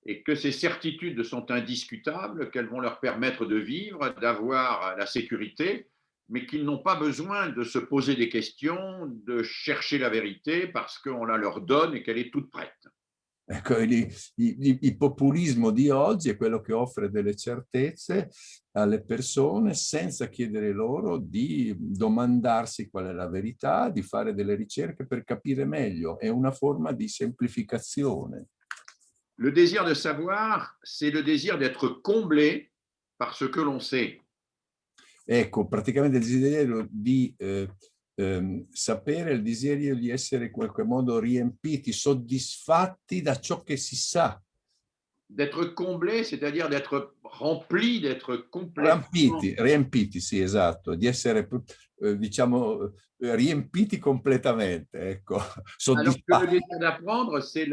S3: et que ces certitudes sont indiscutables, qu'elles vont leur permettre de vivre, d'avoir la sécurité, mais qu'ils n'ont pas besoin de se poser des questions, de chercher la vérité parce qu'on la leur donne et qu'elle est toute prête.
S2: Ecco, il populismo di oggi è quello che offre delle certezze alle persone senza chiedere loro di domandarsi qual è la verità, di fare delle ricerche per capire meglio. È una forma di semplificazione.
S3: Le désir de savoir, c'est le désir d'être comblé par ce que l'on sait.
S2: Ecco, praticamente il desiderio di sapere, il desiderio di essere in qualche modo riempiti, soddisfatti da ciò che si sa.
S3: D'être comblé, c'est-à-dire d'être rempli, d'être complètement...
S2: Riempiti, sì, esatto, di essere, diciamo, riempiti completamente, ecco,
S3: soddisfatti. Alors que le désir
S2: soddisfatti.
S3: d'apprendre, c'est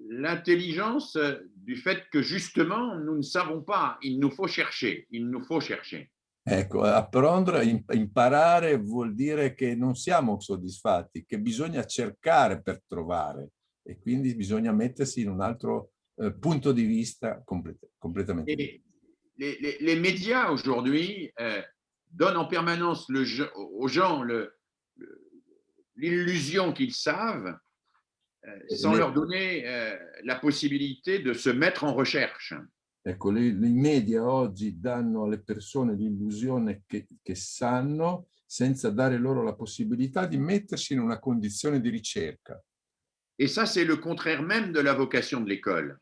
S3: l'intelligence du fait que justement, nous ne savons pas, il nous faut chercher, il nous faut chercher.
S2: Ecco, apprendere, imparare vuol dire che non siamo soddisfatti, che bisogna cercare per trovare e quindi bisogna mettersi in un altro punto di vista completamente.
S3: Les médias aujourd'hui donnent en permanence aux gens l'illusion qu'ils savent sans leur donner la possibilité de se mettre en recherche.
S2: Ecco, i media oggi danno alle persone l'illusione che sanno, senza dare loro la possibilità di mettersi in una condizione di ricerca.
S3: Et ça, c'est le contraire même de la vocation de l'école.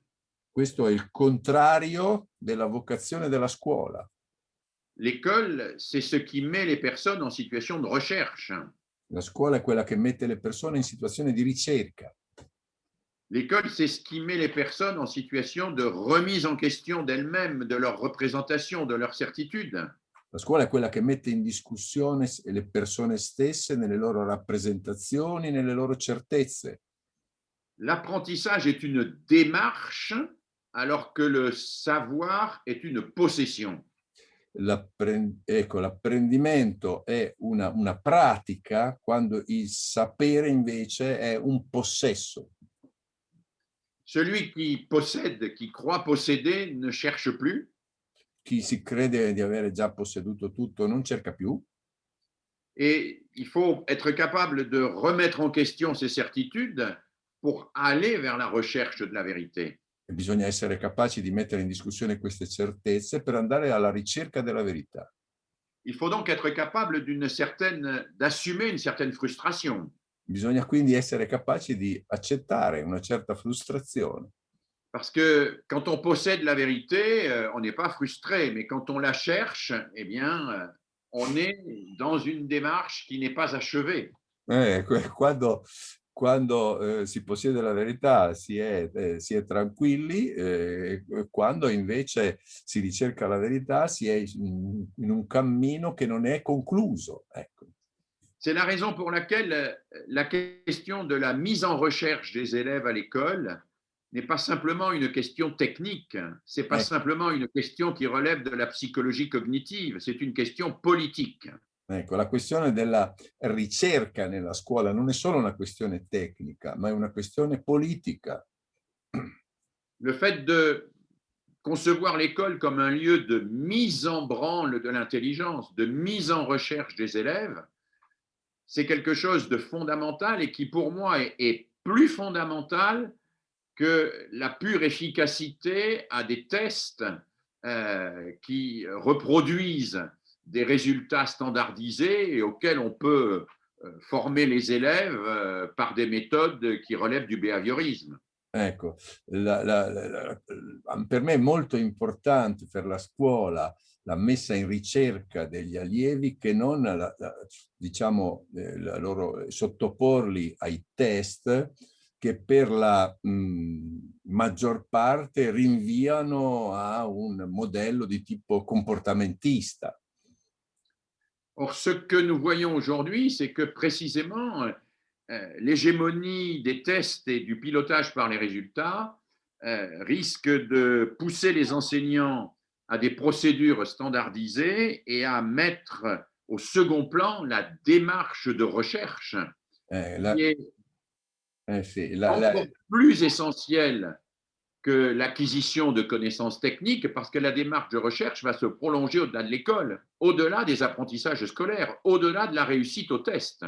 S2: Questo è il contrario della vocazione della scuola.
S3: L'école, c'est ce qui met les personnes en situation de recherche.
S2: La scuola è quella che mette le persone in situazione di ricerca.
S3: L'école, c'est ce qui met les personnes en situation de remise en question d'elles-mêmes, de leur représentation, de leur certitude.
S2: La scuola è quella che mette in discussione le persone stesse nelle loro rappresentazioni, nelle loro certezze.
S3: L'apprentissage est une démarche, alors que le savoir est une possession.
S2: L'apprendimento è una pratica, quando il sapere invece è un possesso.
S3: Celui qui possède, qui croit posséder, ne cherche plus.
S2: Chi si crede di avere già posseduto tutto non cerca più.
S3: Et il faut être capable de remettre en question ses certitudes pour aller vers la recherche de la vérité.
S2: E bisogna essere capaci di mettere in discussione queste certezze per andare alla ricerca della verità.
S3: Il faut donc être capable d'assumer une certaine frustration.
S2: Bisogna quindi essere capaci di accettare una certa frustrazione.
S3: Parce que quand on possède la vérité, on n'est pas frustré, mais quand on la cherche, eh bien, on est dans une démarche qui n'est pas achevée.
S2: Quando si possiede la verità si è tranquilli, quando invece si ricerca la verità si è in un cammino che non è concluso. Ecco.
S3: C'est la raison pour laquelle la question de la mise en recherche des élèves à l'école n'est pas simplement une question technique, c'est pas simplement une question qui relève de la psychologie cognitive, c'est une question politique.
S2: Ecco, la questione della ricerca nella scuola non è solo una questione tecnica, ma è una questione politica.
S3: Le fait de concevoir l'école comme un lieu de mise en branle de l'intelligence, de mise en recherche des élèves, c'est quelque chose de fondamental et qui, pour moi, est plus fondamental que la pure efficacité à des tests qui reproduisent des résultats standardisés et auxquels on peut former les élèves par des méthodes qui relèvent du behaviorisme.
S2: Ecco, per me è molto importante per la scuola la messa in ricerca degli allievi, che non diciamo loro sottoporli ai test che per la maggior parte rinviano a un modello di tipo comportamentista.
S3: Or, ce que nous voyons aujourd'hui, c'est que précisément l'hégémonie des tests et du pilotage par les résultats risque de pousser les enseignants à des procédures standardisées et à mettre au second plan la démarche de recherche qui est encore plus essentielle que l'acquisition de connaissances techniques, parce que la démarche de recherche va se prolonger au-delà de l'école, au-delà des apprentissages scolaires, au-delà de la réussite au test.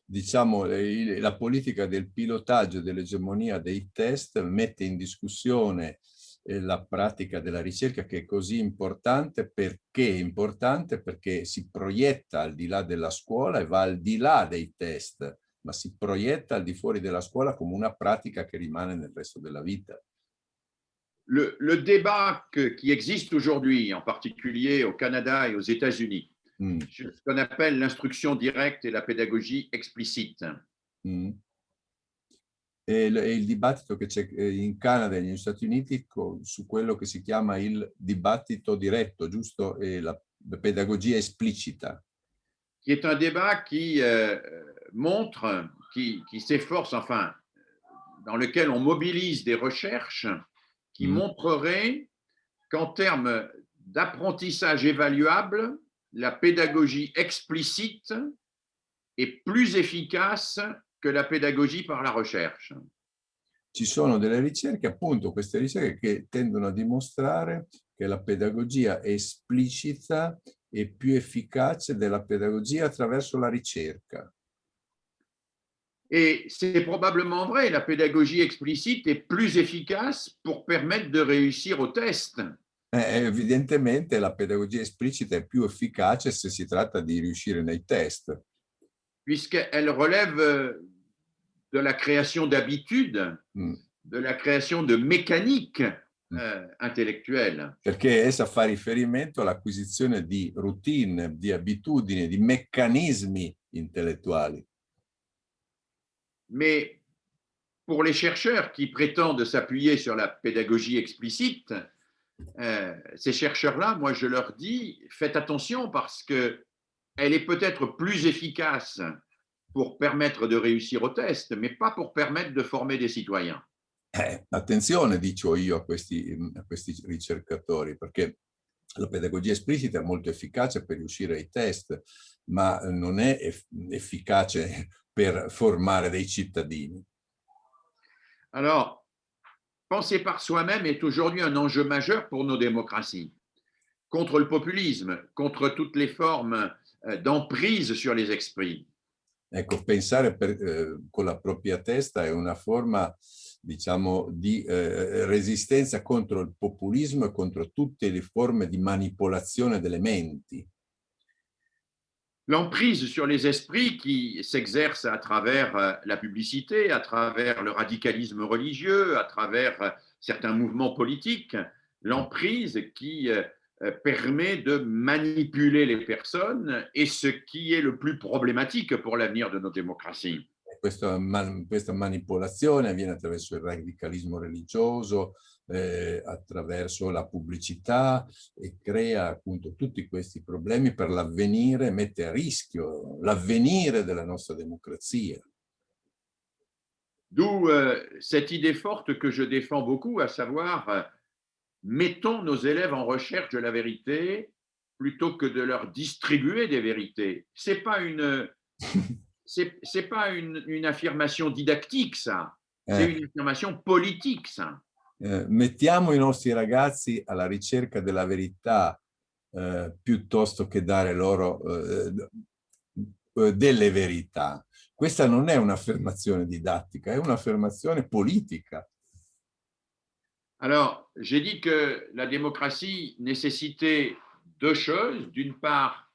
S2: Diciamo, la politica del pilotaggio, dell'egemonia dei test mette in discussione la pratica della ricerca, che è così importante. Perché è importante? Perché si proietta al di là della scuola e va al di là dei test, ma si proietta al di fuori della scuola come una pratica che rimane nel resto della vita.
S3: Le débat qui existe aujourd'hui, en particulier au Canada et aux États-Unis, ce qu'on appelle l'instruction directe et la pédagogie explicite.
S2: E il dibattito che c'è in Canada e negli Stati Uniti su quello che si chiama il dibattito diretto, giusto? E la pedagogia esplicita.
S3: Qui est un débat qui montre, qui s'efforce, enfin, dans lequel on mobilise des recherches qui montreraient qu'en termes d'apprentissage évaluable, la pédagogie explicite est plus efficace que la pédagogie par la recherche.
S2: Ci sono delle ricerche, appunto, queste ricerche che tendono a dimostrare che la pedagogia esplicita è più efficace della pedagogia attraverso la ricerca.
S3: Et c'est probablement vrai, la pédagogie explicite est plus efficace pour permettre de réussir au test.
S2: Evidentemente la pedagogia esplicita è più efficace se si tratta di riuscire nei test,
S3: Puisqu'elle relève de la création d'habitudes,
S2: mm.
S3: de la création de mécaniques intellectuelles.
S2: Perché essa fa riferimento all'acquisizione di routine, di abitudini, di meccanismi intellettuali.
S3: Mais pour les chercheurs qui prétendent s'appuyer sur la pédagogie explicite, ces chercheurs-là, moi je leur dis, faites attention parce qu'elle est peut-être plus efficace pour permettre de réussir au test, mais pas pour permettre de former des citoyens.
S2: Attenzione, dico io a questi ricercatori, perché la pedagogia esplicita è molto efficace per riuscire ai test, ma non è efficace per formare dei cittadini.
S3: Alors, penser par soi-même est aujourd'hui un enjeu majeur pour nos démocraties, contre le populisme, contre toutes les formes d'emprise sur les esprits.
S2: Ecco, pensare con la propria testa è una forma, diciamo, di resistenza contro il populismo e contro tutte le forme di manipolazione delle menti.
S3: L'emprise sur les esprits qui s'exerce à travers la publicité, à travers le radicalisme religieux, à travers certains mouvements politiques, l'emprise qui permet de manipuler les personnes et ce qui est le plus problématique pour l'avenir de nos démocraties.
S2: Questa manipolazione avviene attraverso il radicalismo religioso, attraverso la pubblicità e crea appunto tutti questi problemi per l'avvenire, mette a rischio l'avvenire della nostra democrazia.
S3: D'où cette idée forte que je défends beaucoup, à savoir mettons nos élèves en recherche de la vérité plutôt que de leur distribuer des vérités. C'est pas une affirmation didactique, ça. C'est une affirmation politique, ça.
S2: Mettiamo i nostri ragazzi alla ricerca della verità piuttosto che dare loro delle verità. Questa non è un'affermazione didattica, è un'affermazione politica.
S3: Alors, j'ai dit que la démocratie nécessitait deux choses. D'une part,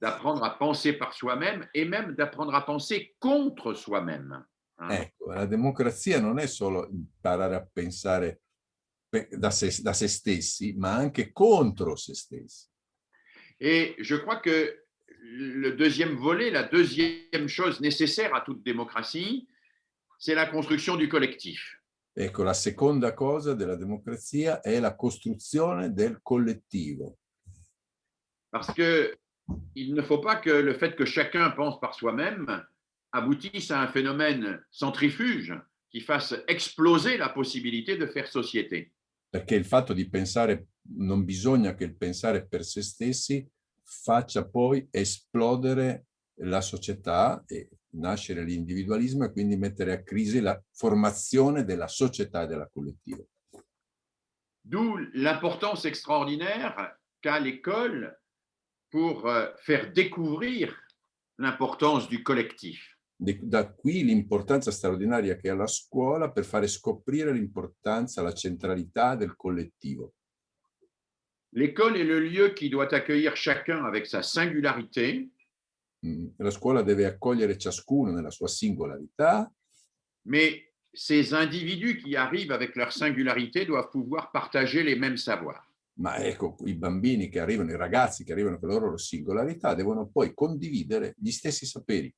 S3: d'apprendre à penser par soi-même et même d'apprendre à penser contre soi-même.
S2: Ecco, la democrazia non è solo imparare a pensare da se stessi, ma anche contro se stessi.
S3: Et je crois que le deuxième volet, la deuxième chose nécessaire à toute démocratie, c'est la construction du collectif.
S2: Ecco, la seconda cosa della democrazia è la costruzione del collettivo.
S3: Parce que il ne faut pas que le fait que chacun pense par soi-même aboutisse à un phénomène centrifuge qui fasse exploser la possibilité de faire société.
S2: Perché il fatto di pensare, non bisogna che il pensare per se stessi faccia poi esplodere la società e nascere l'individualismo e quindi mettere a crisi la formazione della società e della collettiva.
S3: D'où l'importance extraordinaire qu'a l'école pour faire découvrir l'importance du collectif.
S2: Da qui l'importanza straordinaria che ha la scuola per fare scoprire l'importanza, la centralità del collettivo.
S3: L'école est le lieu qui doit accueillir chacun avec sa singularité.
S2: La scuola deve accogliere ciascuno nella sua singolarità.
S3: Mais ces individus qui arrivent avec leur singularité doivent pouvoir partager les mêmes savoirs.
S2: Ma ecco, i bambini che arrivano, i ragazzi che arrivano con la loro singolarità devono poi condividere gli stessi saperi.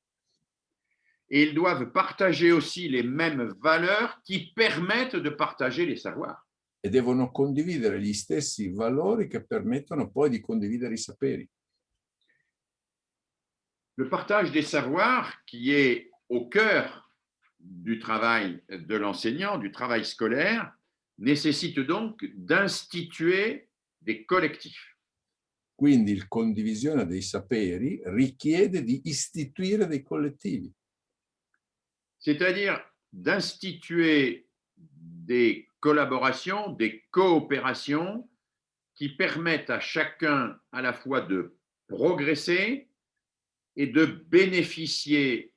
S3: Et ils doivent partager aussi les mêmes valeurs qui permettent de partager les savoirs.
S2: E devono condividere gli stessi valori che permettono poi di condividere i saperi.
S3: Le partage des savoirs, qui est au cœur du travail de l'enseignant, du travail scolaire, nécessite donc d'instituer des collectifs.
S2: Quindi la condivisione dei saperi richiede di istituire dei collettivi.
S3: C'est-à-dire d'instituer des collaborations, des coopérations qui permettent à chacun à la fois de progresser et de bénéficier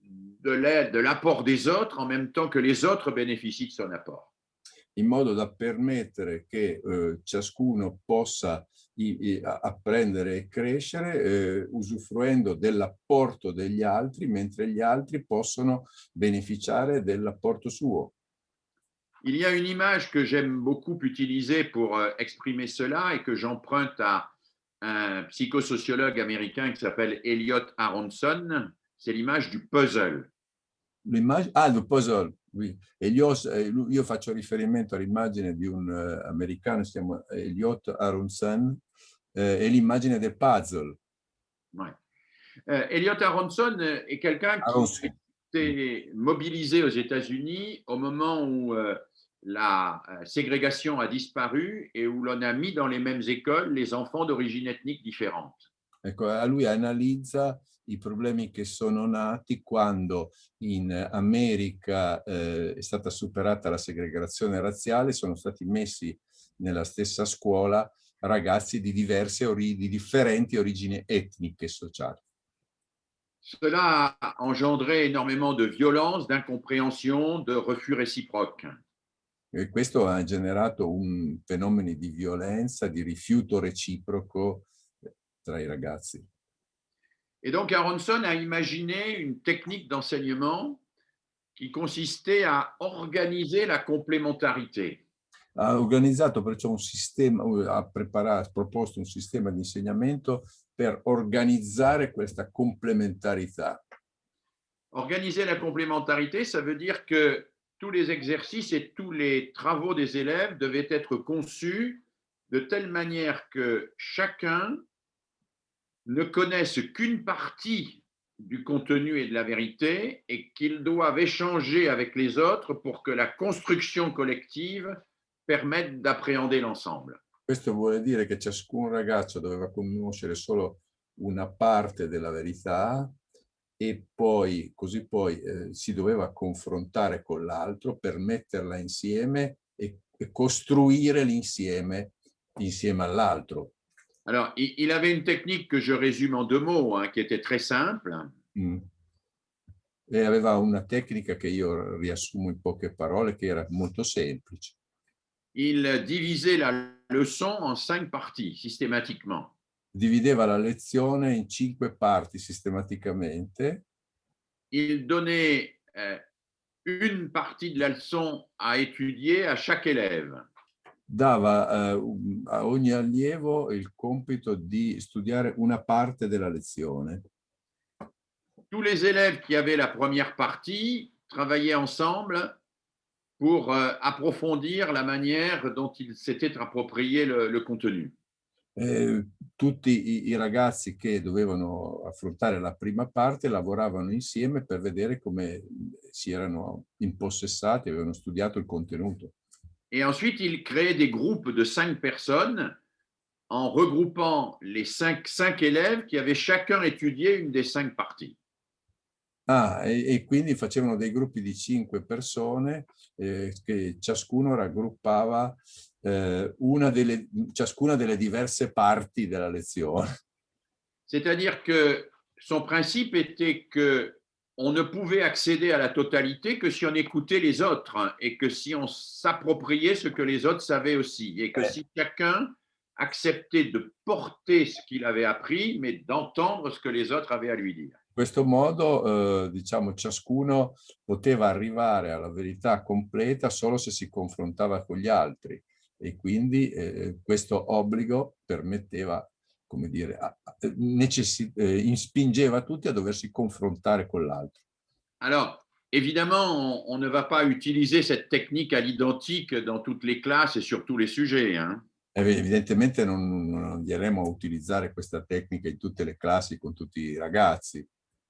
S3: de l'aide, de l'apport des autres en même temps que les autres bénéficient de son apport.
S2: In modo da permettere che ciascuno possa apprendere e crescere usufruendo dell'apporto degli altri, mentre gli altri possono beneficiare dell'apporto suo.
S3: Il y a une image que j'aime beaucoup utiliser pour exprimer cela et que j'emprunte à un psychosociologue américain qui s'appelle Elliot Aronson, c'est l'image du puzzle.
S2: Il puzzle, oui. Io faccio riferimento all'immagine di un americano, si chiama Elliot Aronson, e l'immagine del puzzle.
S3: Ouais. Elliot Aronson est quelqu'un qui était mobilisé aux États-Unis au moment où la ségrégation a disparu et où l'on a mis dans les mêmes écoles les enfants d'origine ethnique différente.
S2: Ecco, lui analizza i problemi che sono nati quando in America è stata superata la segregazione razziale, sono stati messi nella stessa scuola ragazzi di di differenti origini etniche e sociali.
S3: Cela a engendré énormément de violence, d'incompréhension, de refus réciproque.
S2: E questo ha generato un fenomeno di violenza, di rifiuto reciproco tra i ragazzi.
S3: Et donc Aronson a imaginé une technique d'enseignement qui consistait à organiser la complémentarité.
S2: Ha organizzato perciò un sistema, ha proposto un sistema di insegnamento per organizzare questa complementarità.
S3: Organiser la complémentarité, ça veut dire que tous les exercices et tous les travaux des élèves devaient être conçus de telle manière que chacun ne connaisse qu'une partie du contenu et de la vérité et qu'ils doivent échanger avec les autres pour que la construction collective permette d'appréhender l'ensemble.
S2: Questo vuole dire che ciascun ragazzo doveva conoscere solo una parte della verità e poi si doveva confrontare con l'altro per metterla insieme e costruire l'insieme insieme all'altro.
S3: Alors, il avait une technique que je résume en 2 mots, qui était très simple.
S2: E aveva una tecnica che io riassumo in poche parole, che era molto semplice.
S3: Il divisait la leçon en 5 parties, systématiquement.
S2: Divideva la lezione in 5 parti sistematicamente.
S3: Il donnait une partie de la leçon à étudier à chaque élève.
S2: Dava a ogni allievo il compito di studiare una parte della lezione.
S3: Tous les élèves qui avaient la première partie travaillaient ensemble pour approfondir la manière dont ils s'étaient approprié le contenu.
S2: Tutti i ragazzi che dovevano affrontare la prima parte lavoravano insieme per vedere come si erano impossessati, avevano studiato il contenuto.
S3: Et ensuite, il créait des groupes de 5 personnes en regroupant les 5 élèves qui avaient chacun étudié une des 5 parties.
S2: E quindi facevano dei gruppi di 5 persone che ciascuno raggruppava ciascuna delle diverse parti della lezione.
S3: C'est-à-dire que son principe était que on ne pouvait accéder à la totalité que si on écoutait les autres et que si on s'appropriait ce que les autres savaient aussi et que si chacun acceptait de porter ce qu'il avait appris mais d'entendre ce que les autres avaient à lui dire.
S2: In questo modo, diciamo, ciascuno poteva arrivare alla verità completa solo se si confrontava con gli altri e quindi questo obbligo permetteva, come dire, spingeva tutti a doversi confrontare con l'altro.
S3: Alors, évidemment, on ne va pas utiliser cette technique à l'identique dans toutes les classes et sur tous les sujets, hein.
S2: Evidentemente non andremo a utilizzare questa tecnica in tutte le classi con tutti i ragazzi.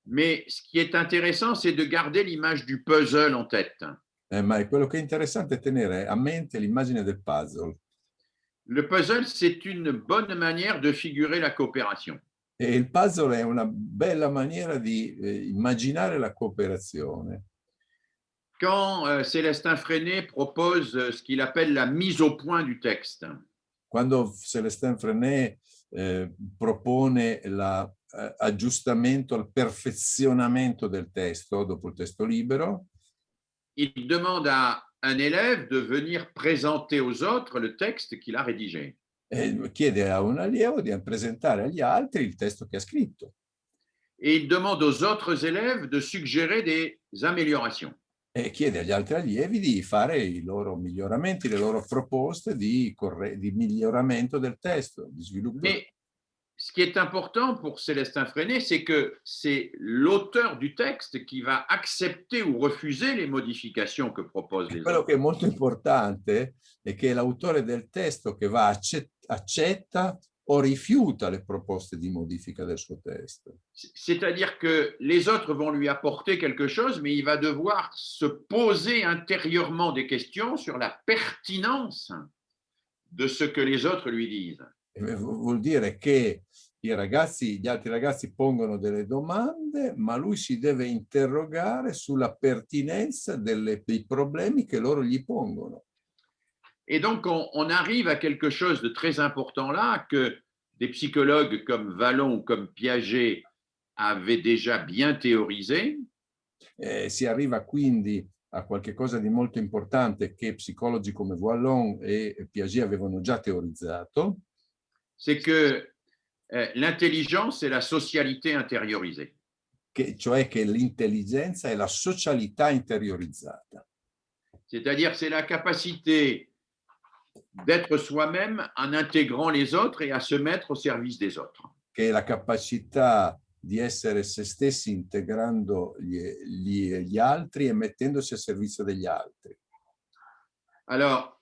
S3: Mais ce qui est intéressant, c'est de garder l'image du puzzle en tête.
S2: Ma quello che è interessante è tenere a mente l'immagine del puzzle.
S3: Le puzzle, c'est une bonne manière de figurer la coopération.
S2: E il puzzle è una bella maniera di immaginare la cooperazione.
S3: Quand Célestin Freinet propose ce qu'il appelle la mise au point du texte.
S2: Quando Célestin Freinet propone la aggiustamento, al perfezionamento del testo, dopo il testo libero.
S3: Il demande à un élève de venir présenter aux autres le texte qu'il a rédigé.
S2: E chiede a un allievo di presentare agli altri il testo che ha scritto.
S3: Et il demande aux autres élèves de suggérer des améliorations.
S2: E chiede agli altri allievi di fare i loro miglioramenti, le loro proposte di miglioramento del testo, di sviluppo.
S3: Mais ce qui est important pour Célestin Freinet, c'est que c'est l'auteur du texte qui va accepter ou refuser les modifications que proposent les
S2: Quello
S3: autres.
S2: che è molto importante è che è l'autore del testo che va accetta o rifiuta le proposte di modifica del suo testo.
S3: C'est-à-dire que les autres vont lui apporter quelque chose, mais il va devoir se poser intérieurement des questions sur la pertinence de ce que les autres lui disent.
S2: Vuol dire che gli altri ragazzi pongono delle domande, ma lui si deve interrogare sulla pertinenza dei problemi che loro gli pongono.
S3: Et donc, on arrive à quelque chose de très important là, que des psychologues comme Vallon ou comme Piaget avaient déjà bien théorisé.
S2: Si arriva quindi a qualche cosa di molto importante che psicologi come Vallon e Piaget avevano già teorizzato.
S3: C'est que l'intelligence est la socialité intériorisée.
S2: Cioè che l'intelligenza è la socialità interiorizzata.
S3: C'est-à-dire c'est la capacité d'être soi-même en intégrant les autres et à se mettre au service des autres.
S2: Che è la capacità di essere se stessi integrando gli altri e mettendosi a servizio degli altri.
S3: Alors,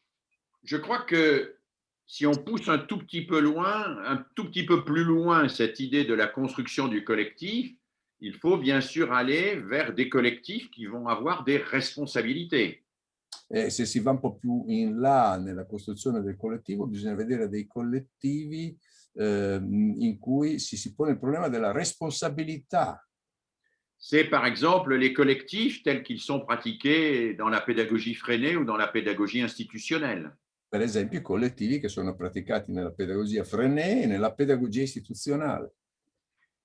S3: je crois que si on pousse un tout petit peu loin, un tout petit peu plus loin cette idée de la construction du collectif, il faut bien sûr aller vers des collectifs qui vont avoir des responsabilités.
S2: E se si va un po' più in là nella costruzione del collettivo, bisogna vedere dei collettivi in cui si pone il problema della responsabilità.
S3: C'est par exemple les collectifs tels qu'ils sont pratiqués dans la pédagogie Freinet ou dans la pédagogie institutionnelle.
S2: Per esempio, i collettivi che sono praticati nella pedagogia Freinet e nella pedagogia istituzionale.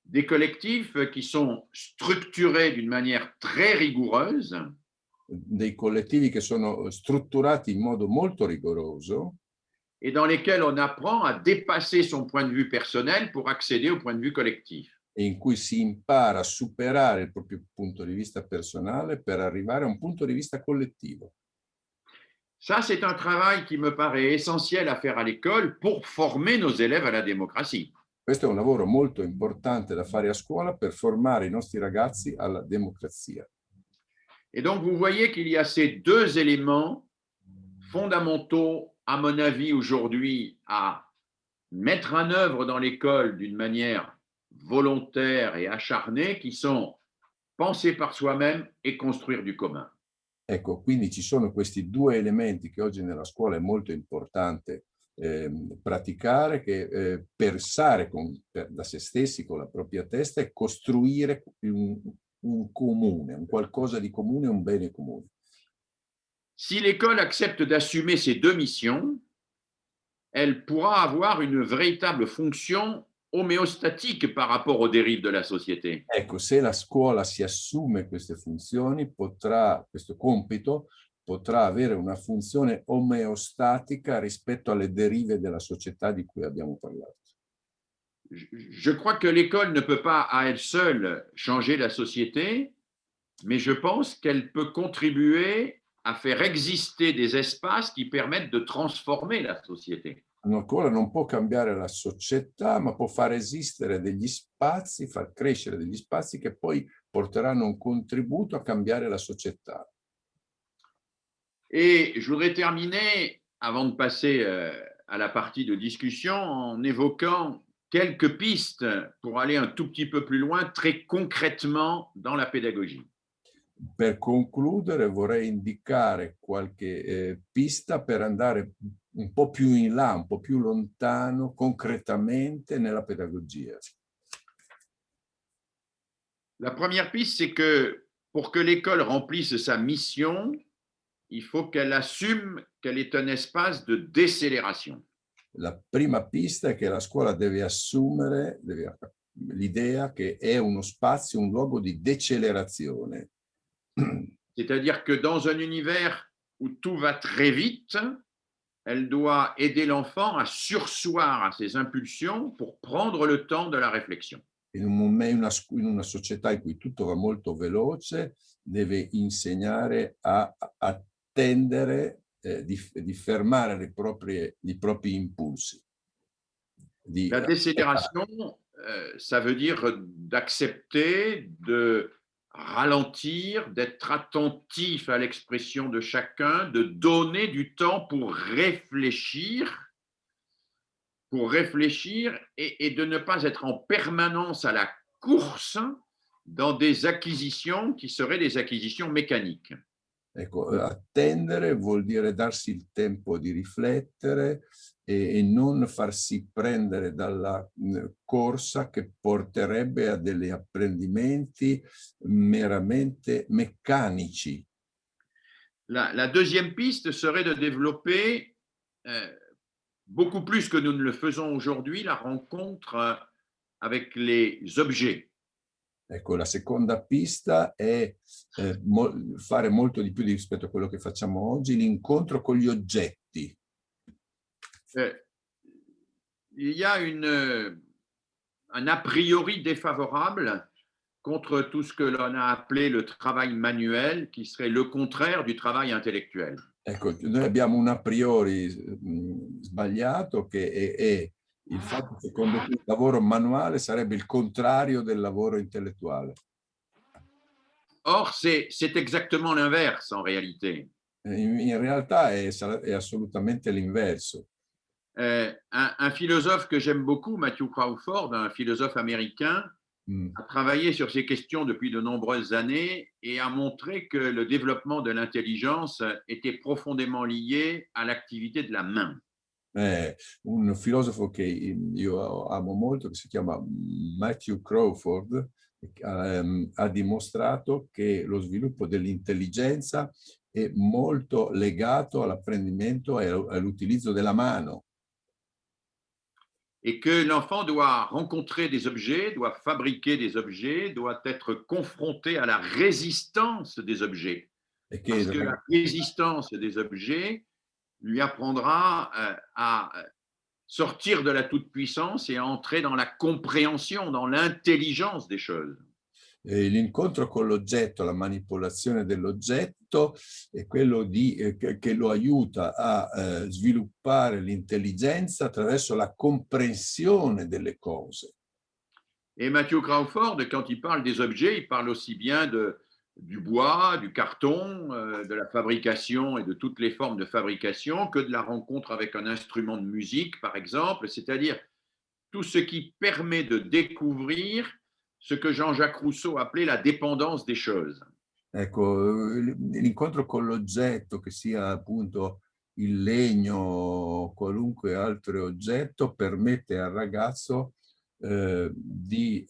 S3: Des collectifs qui sont structurés d'une manière très rigoureuse.
S2: Dei collettivi che sono strutturati in modo molto rigoroso.
S3: Et dans lesquels on apprend à dépasser son point de vue personnel pour accéder au point de vue collectif.
S2: E in cui si impara a superare il proprio punto di vista personale per arrivare a un punto di vista collettivo.
S3: Ça, c'est un travail qui me paraît essentiel à faire à l'école pour former nos élèves à la démocratie.
S2: Questo è un lavoro molto importante da fare a scuola per formare i nostri ragazzi alla democrazia.
S3: Et donc, vous voyez qu'il y a ces deux éléments fondamentaux, à mon avis, aujourd'hui, à mettre en œuvre dans l'école d'une manière volontaire et acharnée, qui sont penser par soi-même et construire du commun.
S2: Ecco, quindi ci sono questi due elementi che oggi nella scuola è molto importante praticare, che pensare da se stessi con la propria testa e costruire un comune, un qualcosa di comune, un bene comune.
S3: Si l'école accepte d'assumer ces deux missions, elle pourra avoir une véritable fonction oméostatique par rapport aux dérives de la société.
S2: Ecco, se la scuola si assume queste funzioni, questo compito potrà avere una funzione omeostatica rispetto alle derive della società di cui abbiamo parlato.
S3: Je crois que l'école ne peut pas à elle seule changer la société, mais je pense qu'elle peut contribuer à faire exister des espaces qui permettent de transformer la société.
S2: Una scuola non può cambiare la società, ma può far esistere degli spazi, far crescere degli spazi che poi porteranno un contributo a cambiare la società.
S3: Et je voudrais terminer, avant de passer à la partie de discussion, en évoquant quelques pistes pour aller un tout petit peu plus loin, très concrètement dans la pédagogie.
S2: Per concludere vorrei indicare qualche pista per andare un po' più in là, un po' più lontano, concretamente nella pedagogia.
S3: La première piste, c'est que pour que l'école remplisse sa mission, il faut qu'elle assume qu'elle est un espace de décélération.
S2: La prima pista è che la scuola deve l'idea che è uno spazio, un luogo di decelerazione.
S3: C'est-à-dire que dans un univers où tout va très vite, elle doit aider l'enfant à surseoir à ses impulsions pour prendre le temps de la réflexion.
S2: In una società in cui tutto va molto veloce, deve insegnare a attendere, di fermare i propri impulsi.
S3: La décélération, ça veut dire d'accepter de ralentir, d'être attentif à l'expression de chacun, de donner du temps pour réfléchir et de ne pas être en permanence à la course dans des acquisitions qui seraient des acquisitions mécaniques.
S2: Ecco, attendere vuol dire darsi il tempo di riflettere e non farsi prendere dalla corsa che porterebbe a degli apprendimenti meramente meccanici.
S3: La deuxième piste serait de développer beaucoup plus que nous ne le faisons aujourd'hui, la rencontre avec les objets.
S2: Ecco, la seconda pista è fare molto di più rispetto a quello che facciamo oggi, l'incontro con gli oggetti.
S3: Il y a un a priori défavorable contre tout ce que l'on a appelé le travail manuel, qui serait le contraire du travail intellectuel.
S2: Ecco, noi abbiamo un a priori sbagliato che è il fatto che secondo cui il lavoro manuale sarebbe il contrario del lavoro intellettuale.
S3: Or, c'est exactement l'inverse en réalité.
S2: In realtà è assolutamente l'inverso.
S3: Un philosophe que j'aime beaucoup, Matthew Crawford, un philosophe américain, a travaillé sur ces questions depuis de nombreuses années et a montré que le développement de l'intelligence était profondément lié à l'activité de la main.
S2: Un filosofo che io amo molto, che si chiama Matthew Crawford, ha dimostrato che lo sviluppo dell'intelligenza è molto legato all'apprendimento e all'utilizzo della mano.
S3: Et que l'enfant doit rencontrer des objets, doit fabriquer des objets, doit être confronté à la résistance des objets. Parce que la résistance des objets lui apprendra à sortir de la toute-puissance et à entrer dans la compréhension, dans l'intelligence des choses.
S2: L'incontro con l'oggetto, la manipolazione dell'oggetto è quello che lo aiuta a sviluppare l'intelligenza attraverso la comprensione delle cose.
S3: Et Matthew Crawford, quand il parle des objets, il parle aussi bien du bois, du carton, de la fabrication et de toutes les formes de fabrication que de la rencontre avec un instrument de musique, par exemple, c'est-à-dire tout ce qui permet de découvrir ce que Jean-Jacques Rousseau appelait la dépendance des choses.
S2: Ecco, l'incontro con l'oggetto, che sia appunto il legno o qualunque altro oggetto, permette al ragazzo di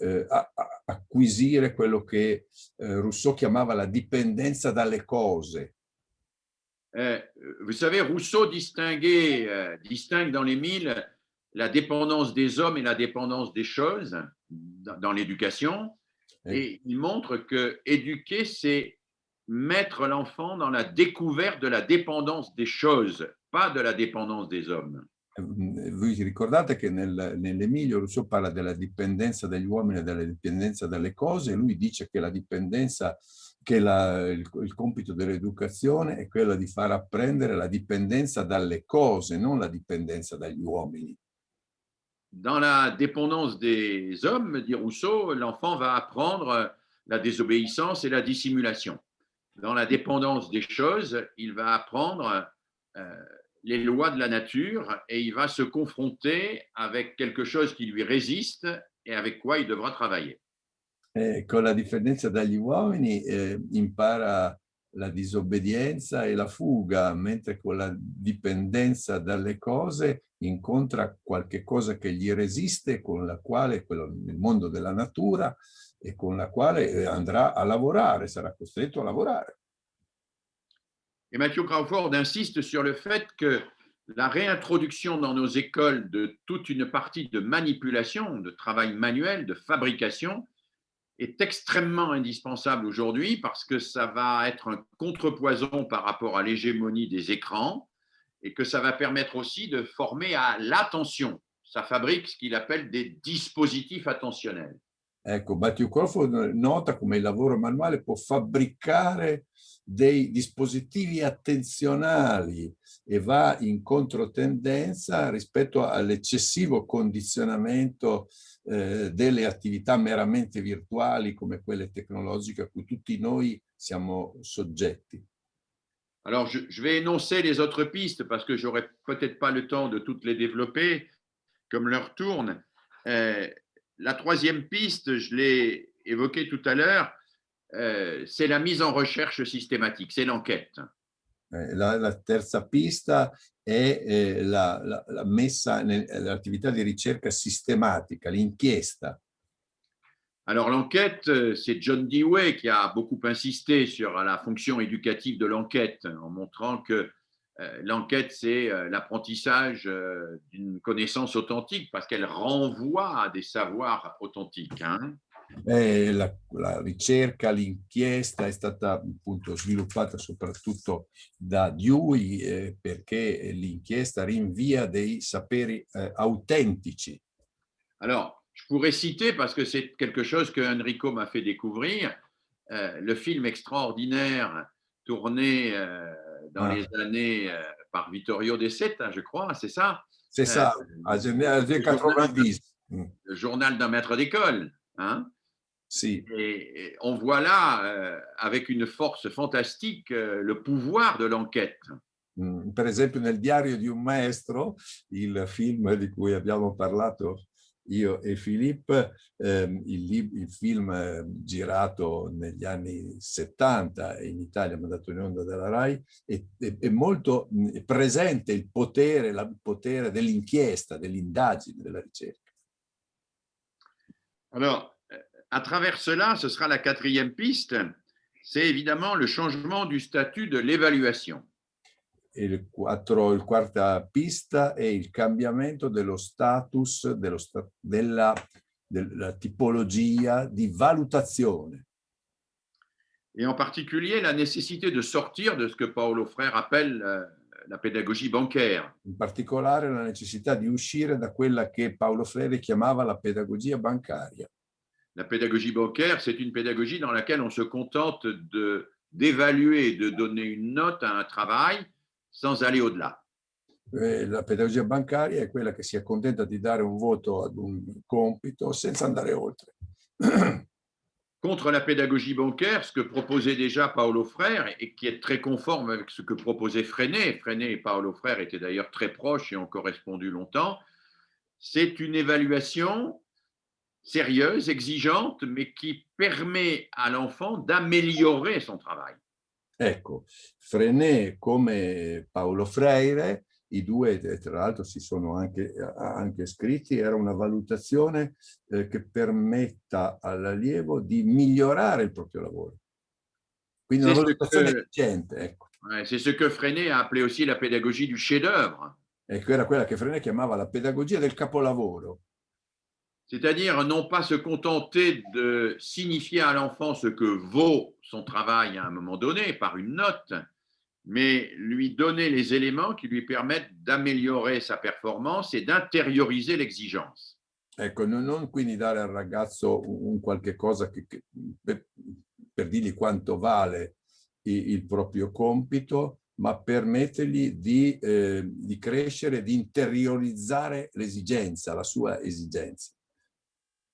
S2: acquisire quello che Rousseau chiamava la dipendenza dalle cose.
S3: Vous savez, Rousseau distingue dans les Mille la dépendance des hommes et la dépendance des choses dans l'éducation. Et il montre que éduquer, c'est mettre l'enfant dans la découverte de la dépendance des choses, pas de la dépendance des hommes.
S2: Voi ricordate che nell'Emilio Rousseau parla della dipendenza dagli uomini e della dipendenza dalle cose, e lui dice che la dipendenza, che il compito dell'educazione è quello di far apprendere la dipendenza dalle cose, non la dipendenza dagli uomini.
S3: Dans la dépendance des hommes, dit Rousseau, l'enfant va apprendre la désobéissance et la dissimulation. Dans la dépendance des choses, il va apprendre les lois de la nature et il va se confronter avec quelque chose qui lui résiste et avec quoi il devra travailler.
S2: Con la dipendenza dagli uomini impara la disobbedienza e la fuga, mentre con la dipendenza dalle cose incontra qualche cosa che gli resiste, con la quale, nel mondo della natura, e con la quale andrà a lavorare, sarà costretto a lavorare.
S3: Et Matthew Crawford insiste sur le fait que la réintroduction dans nos écoles de toute une partie de manipulation, de travail manuel, de fabrication, est extrêmement indispensable aujourd'hui parce que ça va être un contrepoison par rapport à l'hégémonie des écrans et que ça va permettre aussi de former à l'attention. Ça fabrique ce qu'il appelle des dispositifs attentionnels.
S2: Ecco, Matthew Crawford nota come il lavoro manuale può fabbricare dei dispositivi attenzionali e va in controtendenza rispetto all'eccessivo condizionamento delle attività meramente virtuali come quelle tecnologiche a cui tutti noi siamo soggetti.
S3: Alors, je vais énoncer les autres pistes parce que j'aurai peut-être pas le temps de toutes les développer, comme l'heure tourne. La troisième piste, je l'ai évoquée tout à l'heure, c'est la mise en recherche systématique, c'est l'enquête.
S2: La terza pista è la messa nell'attività di ricerca sistematica, l'inchiesta.
S3: Alors l'enquête, c'est John Dewey qui a beaucoup insisté sur la fonction éducative de l'enquête en montrant que l'enquête, c'est l'apprentissage d'une connaissance authentique parce qu'elle renvoie à des savoirs authentiques. Hein.
S2: La ricerca, l'inchiesta è stata appunto sviluppata soprattutto da Dewey perché l'inchiesta rinvia dei saperi autentici.
S3: Alors, je pourrais citer, parce que c'est quelque chose que Enrico m'a fait découvrir, le film extraordinaire tourné dans les années par Vittorio De Seta, je crois, c'est ça?
S2: C'est ça, années 90.
S3: Le journal d'un maître d'école. Hein?
S2: Sì.
S3: Et on voit là, avec une force fantastique, le pouvoir de l'enquête.
S2: Per esempio nel Diario di un maestro, il film di cui abbiamo parlato io e Philippe, il film girato negli anni 70 in Italia, mandato in onda dalla RAI, è molto presente il potere dell'inchiesta, dell'indagine, della ricerca.
S3: Alors, à travers cela, ce sera la quatrième piste, c'est évidemment le changement du statut de l'évaluation.
S2: Quarta pista è il cambiamento dello status della tipologia di valutazione.
S3: Et en particulier la nécessité de sortir de ce que Paulo Freire appelle la pédagogie bancaire.
S2: In particolare la necessità di uscire da quella che Paulo Freire chiamava la pedagogia bancaria.
S3: La pédagogie bancaire, c'est une pédagogie dans laquelle on se contente d'évaluer, de donner une note à un travail sans aller au-delà.
S2: La pedagogia bancaria è quella che si accontenta di dare un voto ad un compito senza andare oltre.
S3: Contre la pédagogie bancaire, ce que proposait déjà Paulo Freire et qui est très conforme avec ce que proposait Freinet, Freinet et Paulo Freire étaient d'ailleurs très proches et ont correspondu longtemps, c'est une évaluation sérieuse, exigeante, mais qui permet à l'enfant d'améliorer son travail.
S2: Ecco, Freinet come Paulo Freire, i due tra l'altro si sono anche scritti, era una valutazione che permetta all'allievo di migliorare il proprio lavoro. Quindi una valutazione efficiente. Ecco.
S3: C'est ce que Freinet a appelé aussi la pédagogie du chef-d'œuvre.
S2: Ecco, era quella che Freinet chiamava la pedagogia del capolavoro.
S3: C'est-à-dire non pas se contenter de signifier à l'enfant ce que vaut son travail à un moment donné par une note, mais lui donner les éléments qui lui permettent d'améliorer sa performance et d'intérioriser l'exigence.
S2: Ecco, non quindi dare al ragazzo un qualche cosa per dirgli quanto vale il proprio compito, ma permettergli di crescere, di interiorizzare l'esigenza, la sua esigenza.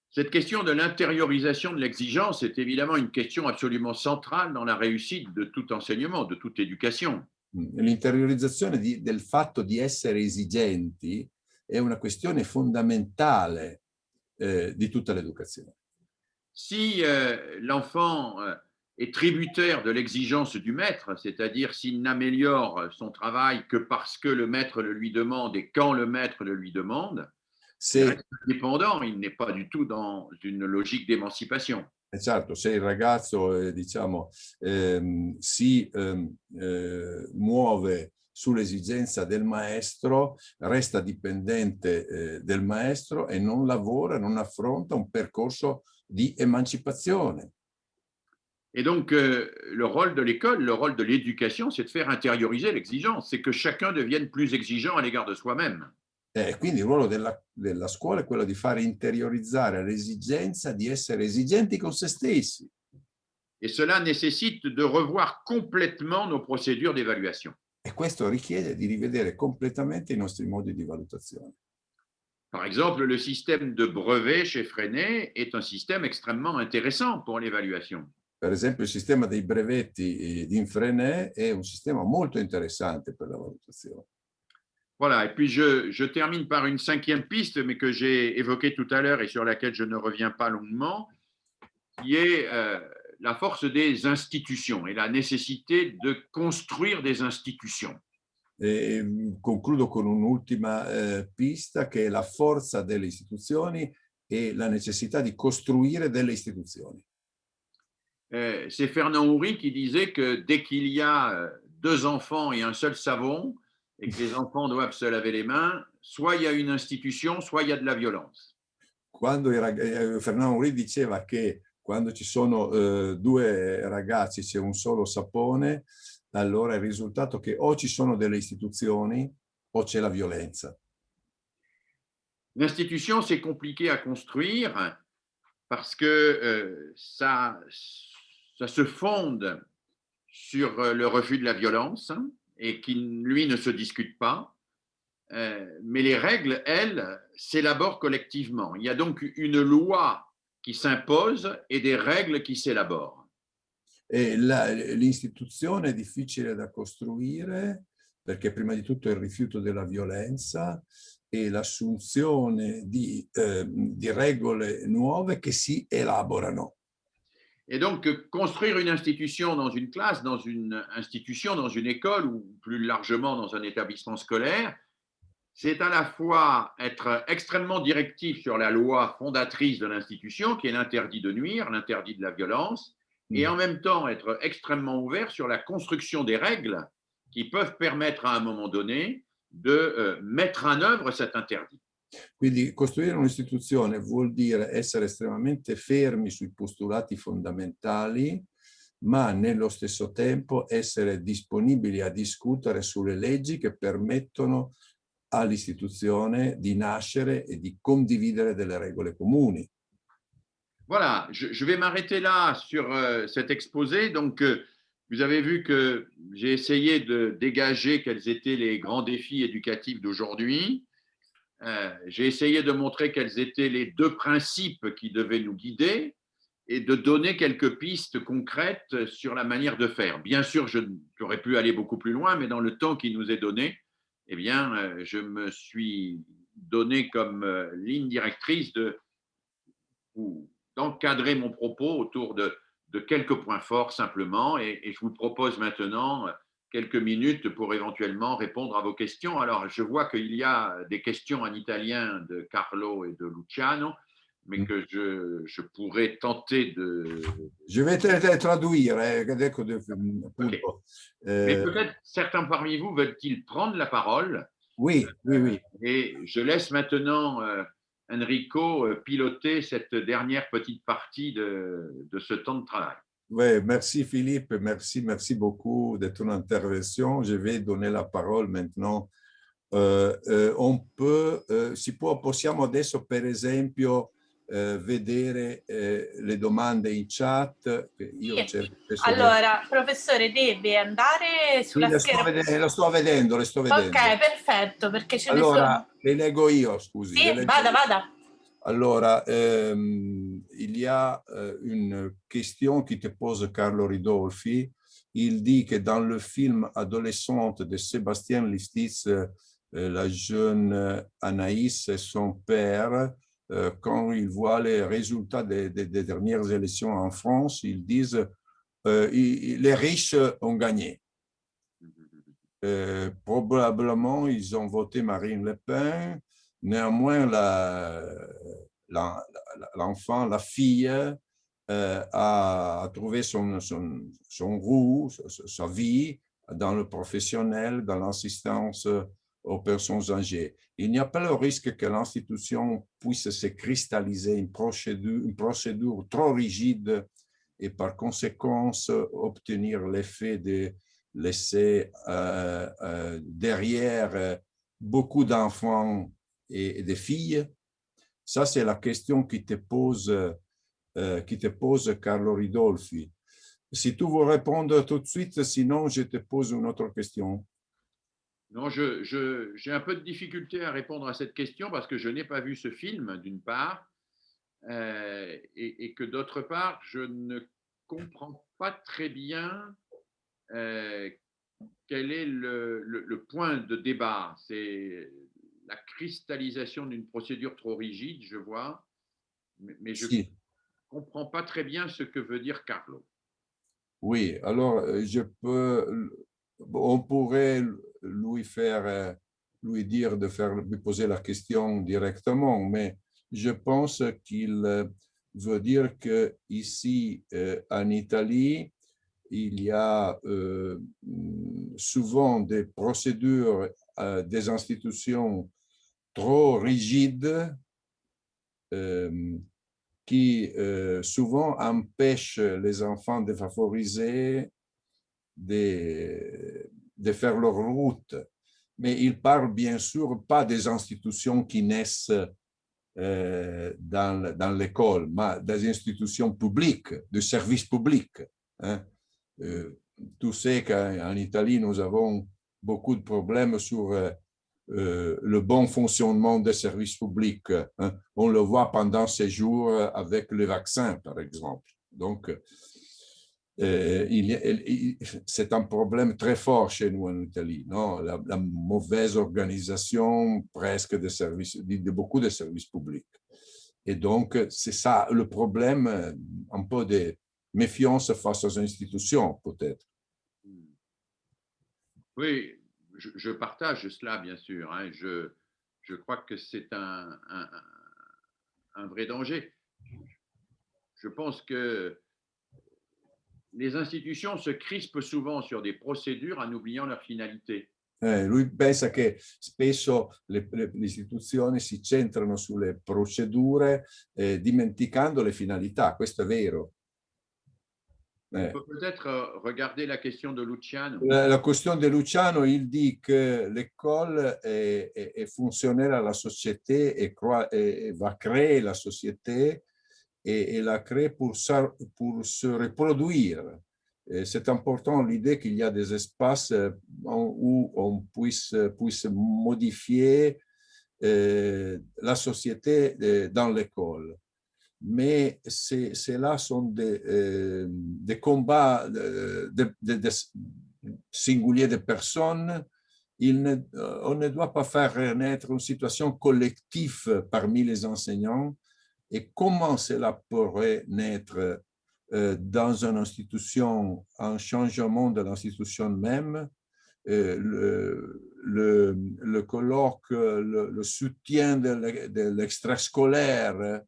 S3: Cette question de l'intériorisation de l'exigence est évidemment une question absolument centrale dans la réussite de tout enseignement, de toute éducation.
S2: L'interiorizzazione del fatto di essere esigenti è una questione fondamentale di tutta l'educazione.
S3: Si l'enfant est tributaire de l'exigence du maître, c'est-à-dire s'il n'améliore son travail que parce que le maître le lui demande et quand le maître le lui demande, il reste dépendant, il n'est pas du tout dans une logique d'émancipation.
S2: Certo, se il ragazzo si muove sull'esigenza del maestro, resta dipendente del maestro e non lavora, non affronta un percorso di emancipazione.
S3: Et donc, le rôle de l'école, le rôle de l'éducation, c'est de faire intérioriser l'exigence, c'est que chacun devienne plus exigeant à l'égard de soi-même.
S2: Quindi il ruolo della scuola è quello di fare interiorizzare l'esigenza di essere esigenti con se stessi.
S3: Et cela nécessite de revoir complètement nos procédures d'évaluation.
S2: E questo richiede di rivedere completamente i nostri modi di valutazione.
S3: Par exemple, le système de brevet chez Freinet est un système extrêmement intéressant pour l'évaluation.
S2: Per esempio, il sistema dei brevetti di Freinet è un sistema molto interessante per la valutazione.
S3: Voilà, et puis je termine par une cinquième piste, mais que j'ai évoquée tout à l'heure et sur laquelle je ne reviens pas longuement, qui est la force des institutions et la nécessité de construire des institutions.
S2: E concludo con un'ultima pista, che è la forza delle istituzioni e la necessità di costruire delle istituzioni.
S3: C'est Fernand Houry qui disait que dès qu'il y a deux enfants et un seul savon, et que les enfants doivent se laver les mains, soit il y a une institution, soit il y a de la violence.
S2: Quando Fernand Houry diceva che quando ci sono due ragazzi c'è un solo sapone, allora il risultato è che o ci sono delle istituzioni o c'è la violenza.
S3: L'institution, c'est compliqué à construire parce que ça se fonde sur le refus de la violence et qui, lui, ne se discute pas. Mais les règles, elles, s'élaborent collectivement. Il y a donc une loi qui s'impose e des règles qui s'élaborent.
S2: E l'istituzione è difficile da costruire perché prima di tutto è il rifiuto della violenza e l'assunzione di regole nuove che si elaborano.
S3: Et donc, construire une institution dans une classe, dans une institution, dans une école ou plus largement dans un établissement scolaire, c'est à la fois être extrêmement directif sur la loi fondatrice de l'institution, qui est l'interdit de nuire, l'interdit de la violence, et en même temps être extrêmement ouvert sur la construction des règles qui peuvent permettre à un moment donné de mettre en œuvre cet interdit.
S2: Quindi costruire un'istituzione vuol dire essere estremamente fermi sui postulati fondamentali, ma nello stesso tempo essere disponibili a discutere sulle leggi che permettono all'istituzione di nascere e di condividere delle regole comuni.
S3: Voilà, je vais m'arrêter là sur cet exposé. Donc, vous avez vu que j'ai essayé de dégager quels étaient les grands défis éducatifs d'aujourd'hui. J'ai essayé de montrer quels étaient les deux principes qui devaient nous guider et de donner quelques pistes concrètes sur la manière de faire. Bien sûr, j'aurais pu aller beaucoup plus loin, mais dans le temps qui nous est donné, eh bien, je me suis donné comme ligne directrice d'encadrer mon propos autour de quelques points forts simplement, et je vous propose maintenant quelques minutes pour éventuellement répondre à vos questions. Alors, je vois qu'il y a des questions en italien de Carlo et de Luciano, mais que je pourrais tenter de...
S2: Je vais te traduire.
S3: Okay. Mais peut-être certains parmi vous veulent-ils prendre la parole?
S2: Oui, oui, oui.
S3: Et je laisse maintenant Enrico piloter cette dernière petite partie de ce temps de travail.
S2: Oui, merci Philippe, merci beaucoup de ton intervention. Je vais donner la parole maintenant. Possiamo adesso per esempio vedere le domande in chat.
S1: Allora, professore, deve andare sulla
S2: scherma. Lo sto vedendo.
S1: Ok, perfetto, perché ce ne
S2: sono. Le leggo io, scusi.
S1: Sì, vada.
S2: Alors, il y a une question qui te pose Carlo Ridolfi. Il dit que dans le film Adolescente de Sébastien Listitz, la jeune Anaïs et son père, quand ils voient les résultats des dernières élections en France, ils disent les riches ont gagné. Probablement, ils ont voté Marine Le Pen. Néanmoins, l'enfant, la fille, a trouvé son roue, sa vie dans le professionnel, dans l'assistance aux personnes âgées. Il n'y a pas le risque que l'institution puisse se cristalliser une procédure trop rigide et par conséquent obtenir l'effet de laisser derrière beaucoup d'enfants et de filles. Ça, c'est la question qui te pose Carlo Ridolfi. Si tu veux répondre tout de suite, sinon je te pose une autre question.
S3: Non, j'ai un peu de difficulté à répondre à cette question parce que je n'ai pas vu ce film, d'une part, et que d'autre part, je ne comprends pas très bien quel est le point de débat. C'est la cristallisation d'une procédure trop rigide, je vois, mais je ne
S2: Si.
S3: comprends pas très bien ce que veut dire Carlo.
S2: Oui, alors on pourrait lui dire de poser la question directement, mais je pense qu'il veut dire que ici en Italie, il y a souvent des procédures, des institutions trop rigides qui souvent empêchent les enfants défavorisés de faire leur route. Mais il parle bien sûr pas des institutions qui naissent dans l'école, mais des institutions publiques, de services publics. Hein. Tu sais qu'en Italie, nous avons beaucoup de problèmes sur le bon fonctionnement des services publics. Hein. On le voit pendant ces jours avec le vaccin, par exemple. Donc, c'est un problème très fort chez nous en Italie, non? La mauvaise organisation presque de beaucoup de services publics. Et donc, c'est ça le problème, un peu de méfiance face aux institutions, peut-être.
S3: Oui, je partage cela, bien sûr. Hein. Je crois que c'est un vrai danger. Je pense que les institutions se crispent souvent sur des procédures en oubliant leur finalité.
S2: Lui pensa che spesso le istituzioni si centrano sulle procedure dimenticando le finalità, questo è vero.
S3: On peut peut-être regarder la question de Luciano.
S2: La questione di Luciano, il dit que l'école est fonctionnelle à la société et va créer la société et la crée pour se reproduire. C'est important l'idée qu'il y a des espaces où on puisse modifier la société dans l'école. Mais là sont des combats singuliers de personnes. On ne doit pas faire naître une situation collective parmi les enseignants. Et comment cela pourrait naître dans une institution, un changement de l'institution même, le colloque, le soutien de l'extrascolaire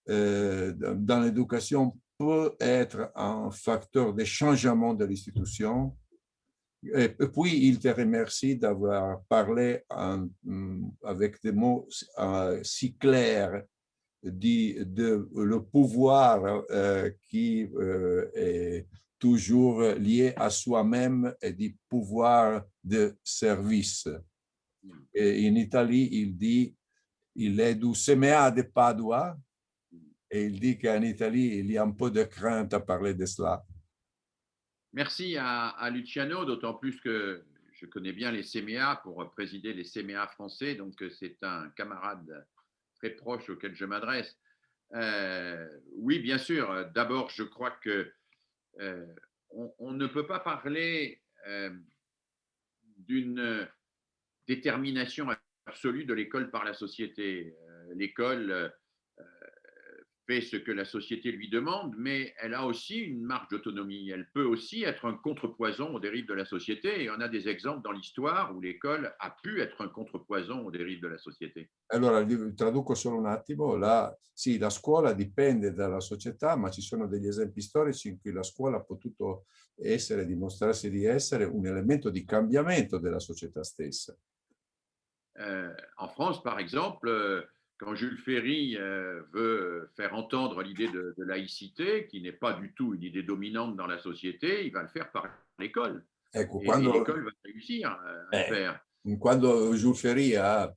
S2: dans l'éducation peut être un facteur de changement de l'institution. Et puis, il te remercie d'avoir parlé avec des mots si clairs de le pouvoir qui est toujours lié à soi-même et du pouvoir de service. Et en Italie, il est du CMA de Padua et il dit qu'en Italie, il y a un peu de crainte à parler de cela.
S3: Merci à Luciano, d'autant plus que je connais bien les CMA pour présider les CMA français, donc c'est un camarade très proche auquel je m'adresse. Oui, bien sûr. D'abord, je crois que on ne peut pas parler d'une détermination absolue de l'école par la société. L'école fait ce que la société lui demande, mais elle a aussi une marge d'autonomie. Elle peut aussi être un contrepoison aux dérives de la société. Et on a des exemples dans l'histoire où l'école a pu être un contrepoison aux dérives de la société.
S2: Allora, traduco solo un attimo. Sì, la scuola dipende dalla società, ma ci sono degli esempi storici in cui la scuola ha potuto essere, dimostrarsi di essere un elemento di cambiamento della società stessa.
S3: En France, par exemple, quand Jules Ferry veut faire entendre l'idée de laïcité, qui n'est pas du tout une idée dominante dans la société, il va le faire par l'école.
S2: Ecco,
S3: Et l'école va réussir à le faire.
S2: quando Jules Ferry ha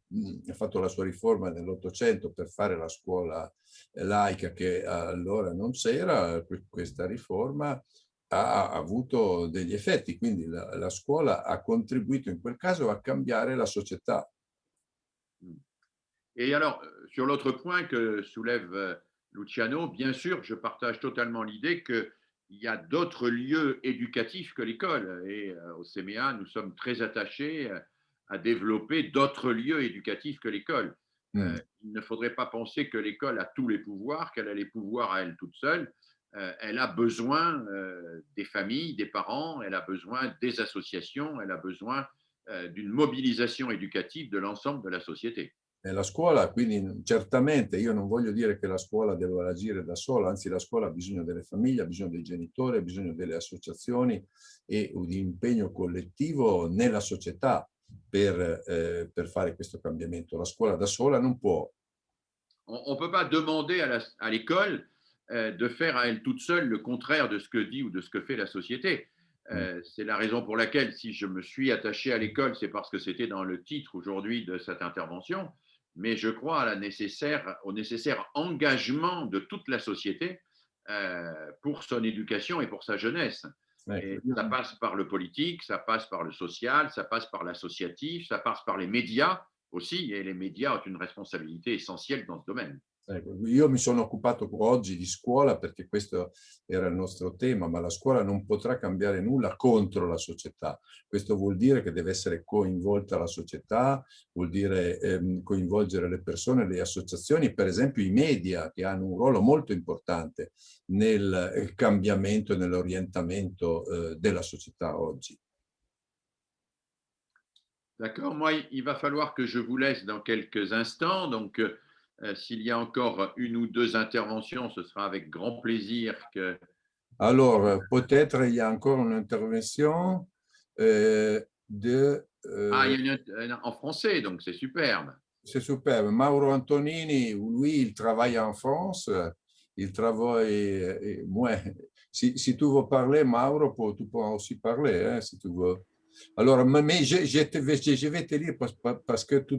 S2: fatto la sua riforma nell'Ottocento per fare la scuola laica che allora non c'era, questa riforma ha avuto degli effetti, quindi la scuola ha contribuito in quel caso a cambiare la società.
S3: Et alors, sur l'autre point que soulève Luciano, bien sûr, je partage totalement l'idée qu'il y a d'autres lieux éducatifs que l'école. Et au CMEA, nous sommes très attachés à développer d'autres lieux éducatifs que l'école. Il ne faudrait pas penser que l'école a tous les pouvoirs, qu'elle a les pouvoirs à elle toute seule. Elle a besoin des familles, des parents, elle a besoin des associations, elle a besoin d'une mobilisation éducative de l'ensemble de la société.
S2: La scuola, quindi certamente io non voglio dire che la scuola deve agire da sola, anzi la scuola ha bisogno delle famiglie, ha bisogno dei genitori, ha bisogno delle associazioni e di impegno collettivo nella società per fare questo cambiamento. La scuola da sola non può.
S3: On ne peut pas demander à l'école de faire à elle toute seule le contraire de ce que dit ou de ce que fait la société. C'est la raison pour laquelle, si je me suis attaché à l'école, c'est parce que c'était dans le titre aujourd'hui de cette intervention, mais je crois au nécessaire engagement de toute la société pour son éducation et pour sa jeunesse. Et ça passe par le politique, ça passe par le social, ça passe par l'associatif, ça passe par les médias aussi, et les médias ont une responsabilité essentielle dans ce domaine.
S2: Io mi sono occupato oggi di scuola perché questo era il nostro tema, ma la scuola non potrà cambiare nulla contro la società. Questo vuol dire che deve essere coinvolta la società, vuol dire coinvolgere le persone, le associazioni, per esempio i media, che hanno un ruolo molto importante nel cambiamento e nell'orientamento della società oggi.
S3: D'accord, moi, il va falloir que je vous laisse dans quelques instants. Donc, s'il y a encore une ou deux interventions, ce sera avec grand plaisir que...
S2: Alors, peut-être il y a encore une intervention de...
S3: Ah, il y a en français, donc c'est superbe.
S2: C'est superbe. Mauro Antonini, lui, il travaille en France. Il travaille... Ouais. Si tu veux parler, Mauro, tu peux aussi parler, hein, si tu veux. Alors, mais je vais te lire parce que tu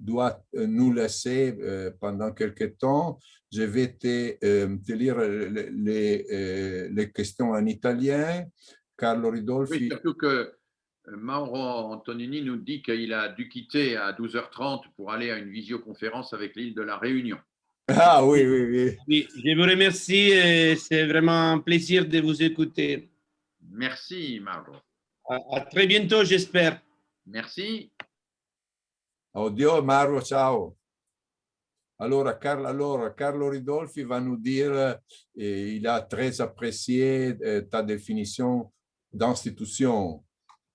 S2: dois nous laisser pendant quelques temps. Je vais te lire les questions en italien. Carlo Ridolfi.
S3: Oui, surtout que Mauro Antonini nous dit qu'il a dû quitter à 12h30 pour aller à une visioconférence avec l'île de la Réunion.
S2: Ah oui, oui, oui.
S4: Oui, je vous remercie et c'est vraiment un plaisir de vous écouter.
S3: Merci, Mauro.
S4: À très bientôt, j'espère.
S3: Merci.
S2: Oddio, Mauro, ciao. Alors, Carlo Ridolfi va nous dire, il a très apprécié ta définition d'institution,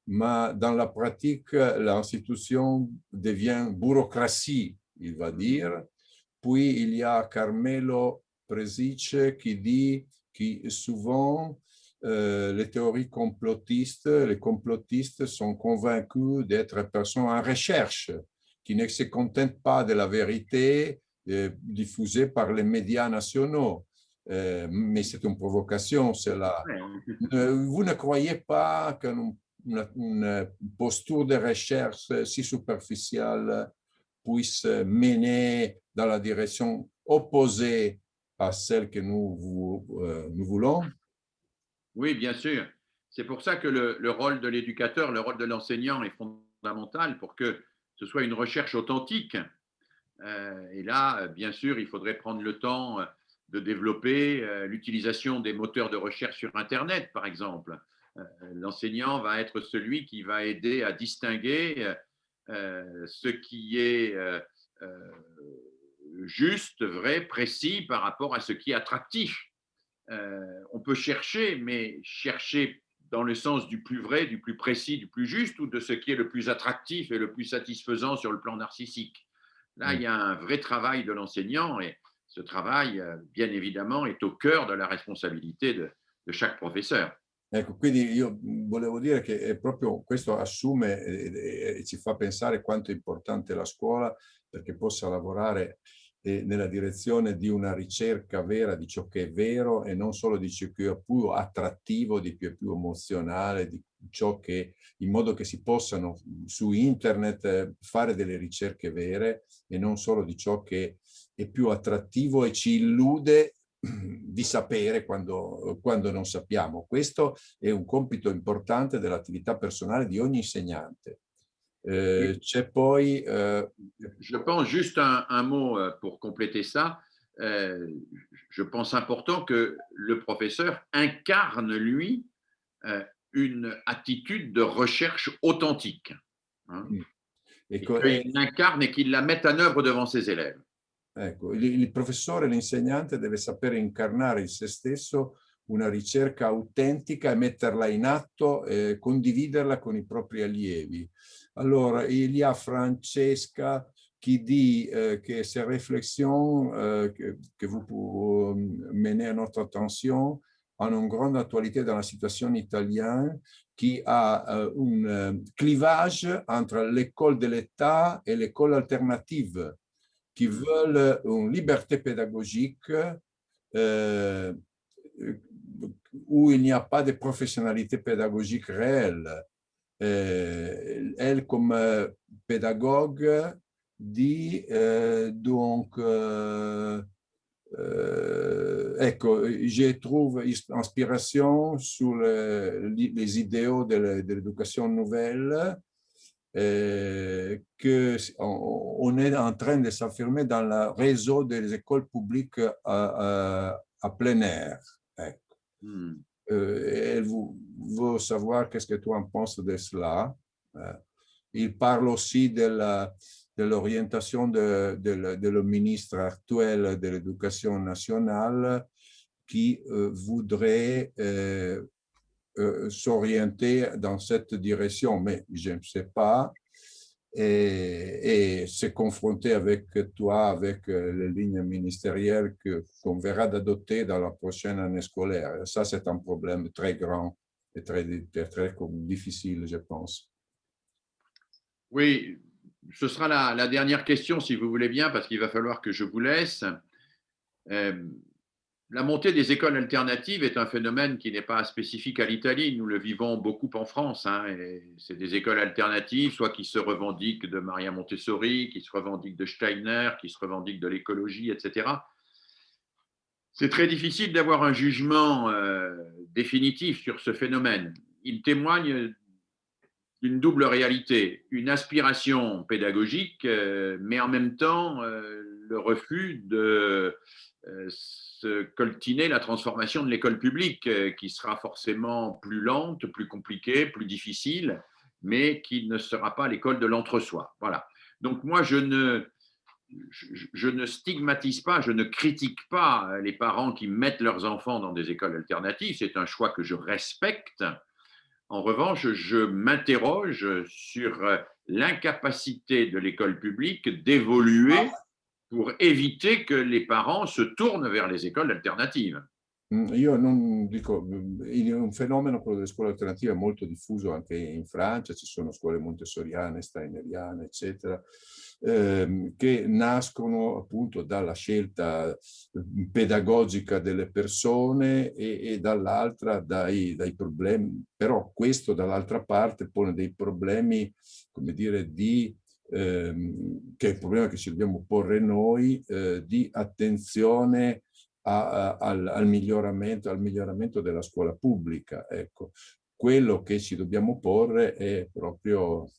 S2: mais dans la pratique, l'institution devient bureaucratie, il va dire. Puis, il y a Carmelo Presic qui dit que souvent, les théories complotistes, les complotistes sont convaincus d'être personnes en recherche, qui ne se contentent pas de la vérité diffusée par les médias nationaux. Mais c'est une provocation, cela. Vous ne croyez pas qu'une posture de recherche si superficielle puisse mener dans la direction opposée à celle que nous voulons?
S3: Oui, bien sûr. C'est pour ça que le rôle de l'éducateur, le rôle de l'enseignant est fondamental pour que ce soit une recherche authentique. Et là, bien sûr, il faudrait prendre le temps de développer l'utilisation des moteurs de recherche sur Internet, par exemple. L'enseignant va être celui qui va aider à distinguer ce qui est juste, vrai, précis par rapport à ce qui est attractif. On peut chercher, mais chercher dans le sens du plus vrai, du plus précis, du plus juste, ou de ce qui est le plus attractif et le plus satisfaisant sur le plan narcissique. Là, il y a un vrai travail de l'enseignant et ce travail, bien évidemment, est au cœur de la responsabilité de chaque professeur.
S2: Ecco, quindi io volevo dire che è proprio questo assume e ci fa pensare quanto è importante la scuola perché possa lavorare nella direzione di una ricerca vera di ciò che è vero e non solo di ciò che è più attrattivo, di più emozionale, di ciò che, in modo che si possano su internet fare delle ricerche vere e non solo di ciò che è più attrattivo e ci illude di sapere quando non sappiamo. Questo è un compito importante dell'attività personale di ogni insegnante. C'è poi...
S3: Je pense juste un mot pour compléter ça. Je pense important que le professeur incarne, lui, une attitude de recherche authentique. Hein, et qu'il l'incarne et qu'il la mette en œuvre devant ses élèves.
S2: Ecco, il professore, l'insegnante deve sapere incarnare in se stesso una ricerca autentica e metterla in atto e condividerla con i propri allievi. Alors, il y a Francesca qui dit que ces réflexions que vous menez à notre attention ont une grande actualité dans la situation italienne qui a un clivage entre l'école de l'État et l'école alternative qui veulent une liberté pédagogique où il n'y a pas de professionnalité pédagogique réelle. Elle, comme pédagogue, dit donc, ecco, je trouve inspiration sur les idéaux de l'éducation nouvelle, qu'on est en train de s'affirmer dans le réseau des écoles publiques à plein air. Ecco. Elle veut savoir qu'est-ce que tu en penses de cela. Il parle aussi de l'orientation de le ministre actuel de l'Éducation nationale qui voudrait s'orienter dans cette direction, mais je ne sais pas, et se confronter avec toi, avec les lignes ministérielles qu'on verra d'adopter dans la prochaine année scolaire. Ça, c'est un problème très grand et très difficile, je pense.
S3: Oui, ce sera la dernière question, si vous voulez bien, parce qu'il va falloir que je vous laisse. La montée des écoles alternatives est un phénomène qui n'est pas spécifique à l'Italie. Nous le vivons beaucoup en France. Hein, c'est des écoles alternatives, soit qui se revendiquent de Maria Montessori, qui se revendiquent de Steiner, qui se revendiquent de l'écologie, etc. C'est très difficile d'avoir un jugement définitif sur ce phénomène. Il témoigne d'une double réalité, une aspiration pédagogique, mais en même temps le refus de se coltiner la transformation de l'école publique, qui sera forcément plus lente, plus compliquée, plus difficile, mais qui ne sera pas l'école de l'entre-soi. Voilà. Donc moi, je ne stigmatise pas, je ne critique pas les parents qui mettent leurs enfants dans des écoles alternatives, c'est un choix que je respecte. En revanche, je m'interroge sur l'incapacité de l'école publique d'évoluer pour éviter que les parents se tournent vers les écoles alternatives.
S2: Io non dico, è un fenomeno quello delle scuole alternative molto diffuso anche in Francia, ci sono scuole montessoriane, steineriane, eccetera, che nascono appunto dalla scelta pedagogica delle persone e dall'altra dai problemi, però questo dall'altra parte pone dei problemi, come dire, che è il problema che ci dobbiamo porre noi, di attenzione al miglioramento della scuola pubblica. Ecco, quello che ci dobbiamo porre è proprio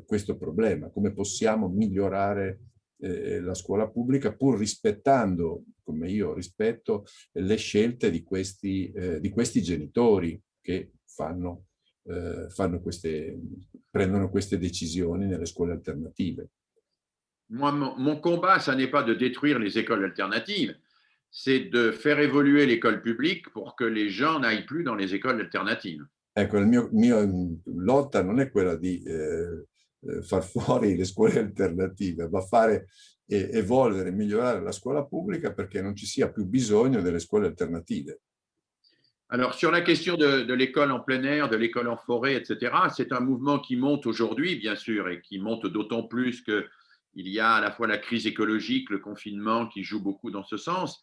S2: questo problema, come possiamo migliorare la scuola pubblica pur rispettando, come io rispetto, le scelte di questi genitori che prendono queste decisioni nelle scuole alternative.
S3: Moi, mon combat, ça n'est pas de détruire les écoles alternatives, c'est de faire évoluer l'école publique pour que les gens n'aillent plus dans les écoles alternatives.
S2: Ecco, il mio lotta non è quella di far fuori le scuole alternative, ma fare evolvere, migliorare la scuola pubblica perché non ci sia più bisogno delle scuole alternative.
S3: Alors, sur la question de l'école en plein air, de l'école en forêt, etc., c'est un mouvement qui monte aujourd'hui, bien sûr, et qui monte d'autant plus qu'il y a à la fois la crise écologique, le confinement qui joue beaucoup dans ce sens.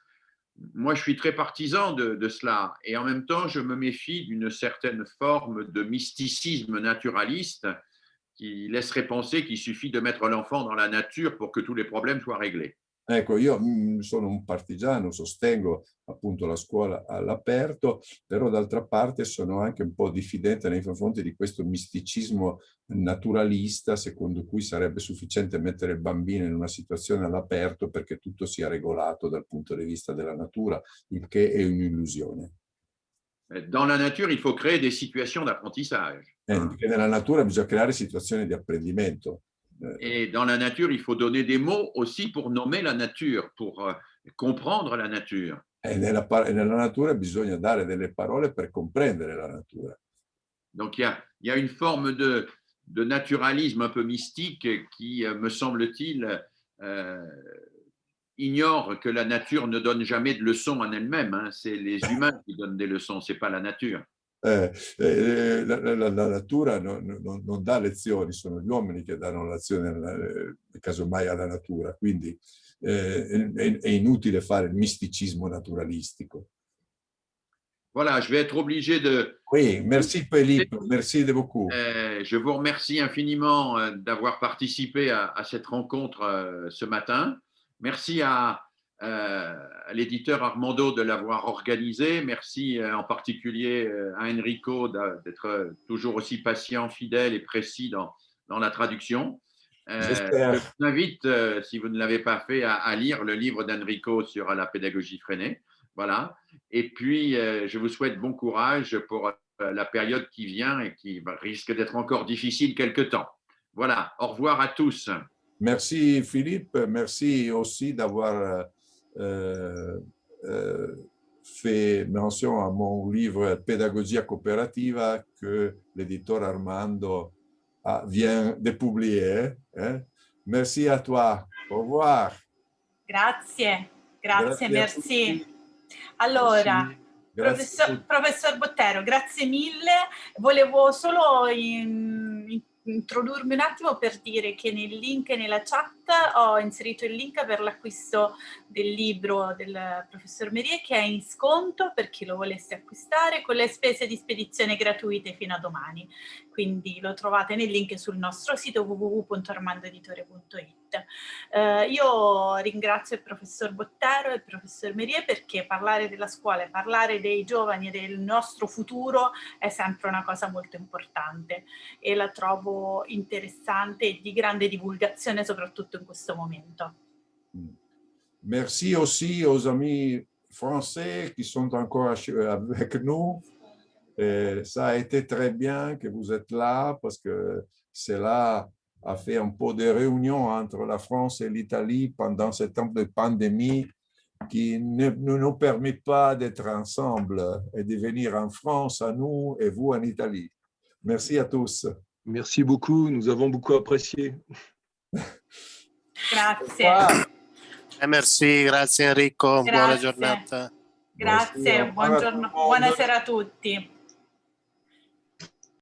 S3: Moi, je suis très partisan de cela. Et en même temps, je me méfie d'une certaine forme de mysticisme naturaliste qui laisserait penser qu'il suffit de mettre l'enfant dans la nature pour que tous les problèmes soient réglés.
S2: Ecco, io sono un partigiano, sostengo appunto la scuola all'aperto, però d'altra parte sono anche un po' diffidente nei confronti di questo misticismo naturalista, secondo cui sarebbe sufficiente mettere il bambino in una situazione all'aperto perché tutto sia regolato dal punto di vista della natura, il che è un'illusione.
S3: Dans la nature, il faut créer des situations d'apprentissage.
S2: Perché nella natura bisogna creare situazioni di apprendimento.
S3: Et dans la nature, il faut donner des mots aussi pour nommer la nature, pour comprendre la nature.
S2: E nella natura bisogna dare delle parole per comprendere la natura.
S3: Donc il y a une forme de naturalisme un peu mystique qui, me semble-t-il, ignore que la nature ne donne jamais de leçons en elle-même. Hein. C'est les humains qui donnent des leçons, ce n'est pas la nature.
S2: La natura non dà lezioni, sono gli uomini che danno lezioni casomai alla natura, quindi è inutile fare il misticismo naturalistico.
S3: Voilà, je vais être obligé de...
S2: Oui, merci Philippe, merci beaucoup.
S3: Je vous remercie infiniment d'avoir participé à cette rencontre ce matin. Merci à l'éditeur Armando de l'avoir organisé. Merci en particulier à Enrico d'être toujours aussi patient, fidèle et précis dans la traduction. Je vous invite, si vous ne l'avez pas fait, à lire le livre d'Enrico sur la pédagogie freinée. Voilà. Et puis, je vous souhaite bon courage pour la période qui vient et qui risque d'être encore difficile quelque temps. Voilà. Au revoir à tous.
S2: Merci Philippe, merci aussi d'avoir fait mention à mon livre Pédagogia coopérativa que l'éditeur Armando vient de publier. Merci à toi. Au revoir.
S1: Grazie, merci. Allora, professor Bottero, grazie mille. Volevo solo introdurmi un attimo per dire che nel link e nella chat ho inserito il link per l'acquisto del libro del professor Mérier, che è in sconto per chi lo volesse acquistare, con le spese di spedizione gratuite fino a domani. Quindi lo trovate nel link sul nostro sito www.armandoeditore.it. Io ringrazio il professor Bottero e il professor Mérier perché parlare della scuola, parlare dei giovani e del nostro futuro è sempre una cosa molto importante e la trovo interessante e di grande divulgazione soprattutto in questo momento.
S2: Merci aussi aux amis français qui sont encore avec nous. Ça a été très bien que vous êtes là parce que cela a fait un peu de réunion entre la France et l'Italie pendant ce temps de pandémie qui ne nous permet pas d'être ensemble et de venir en France à nous et vous en Italie. Merci à tous.
S5: Merci beaucoup, nous avons beaucoup apprécié.
S1: Grazie.
S6: Merci, grazie Enrico, buona giornata.
S1: Grazie, buongiorno, buonasera a tutti.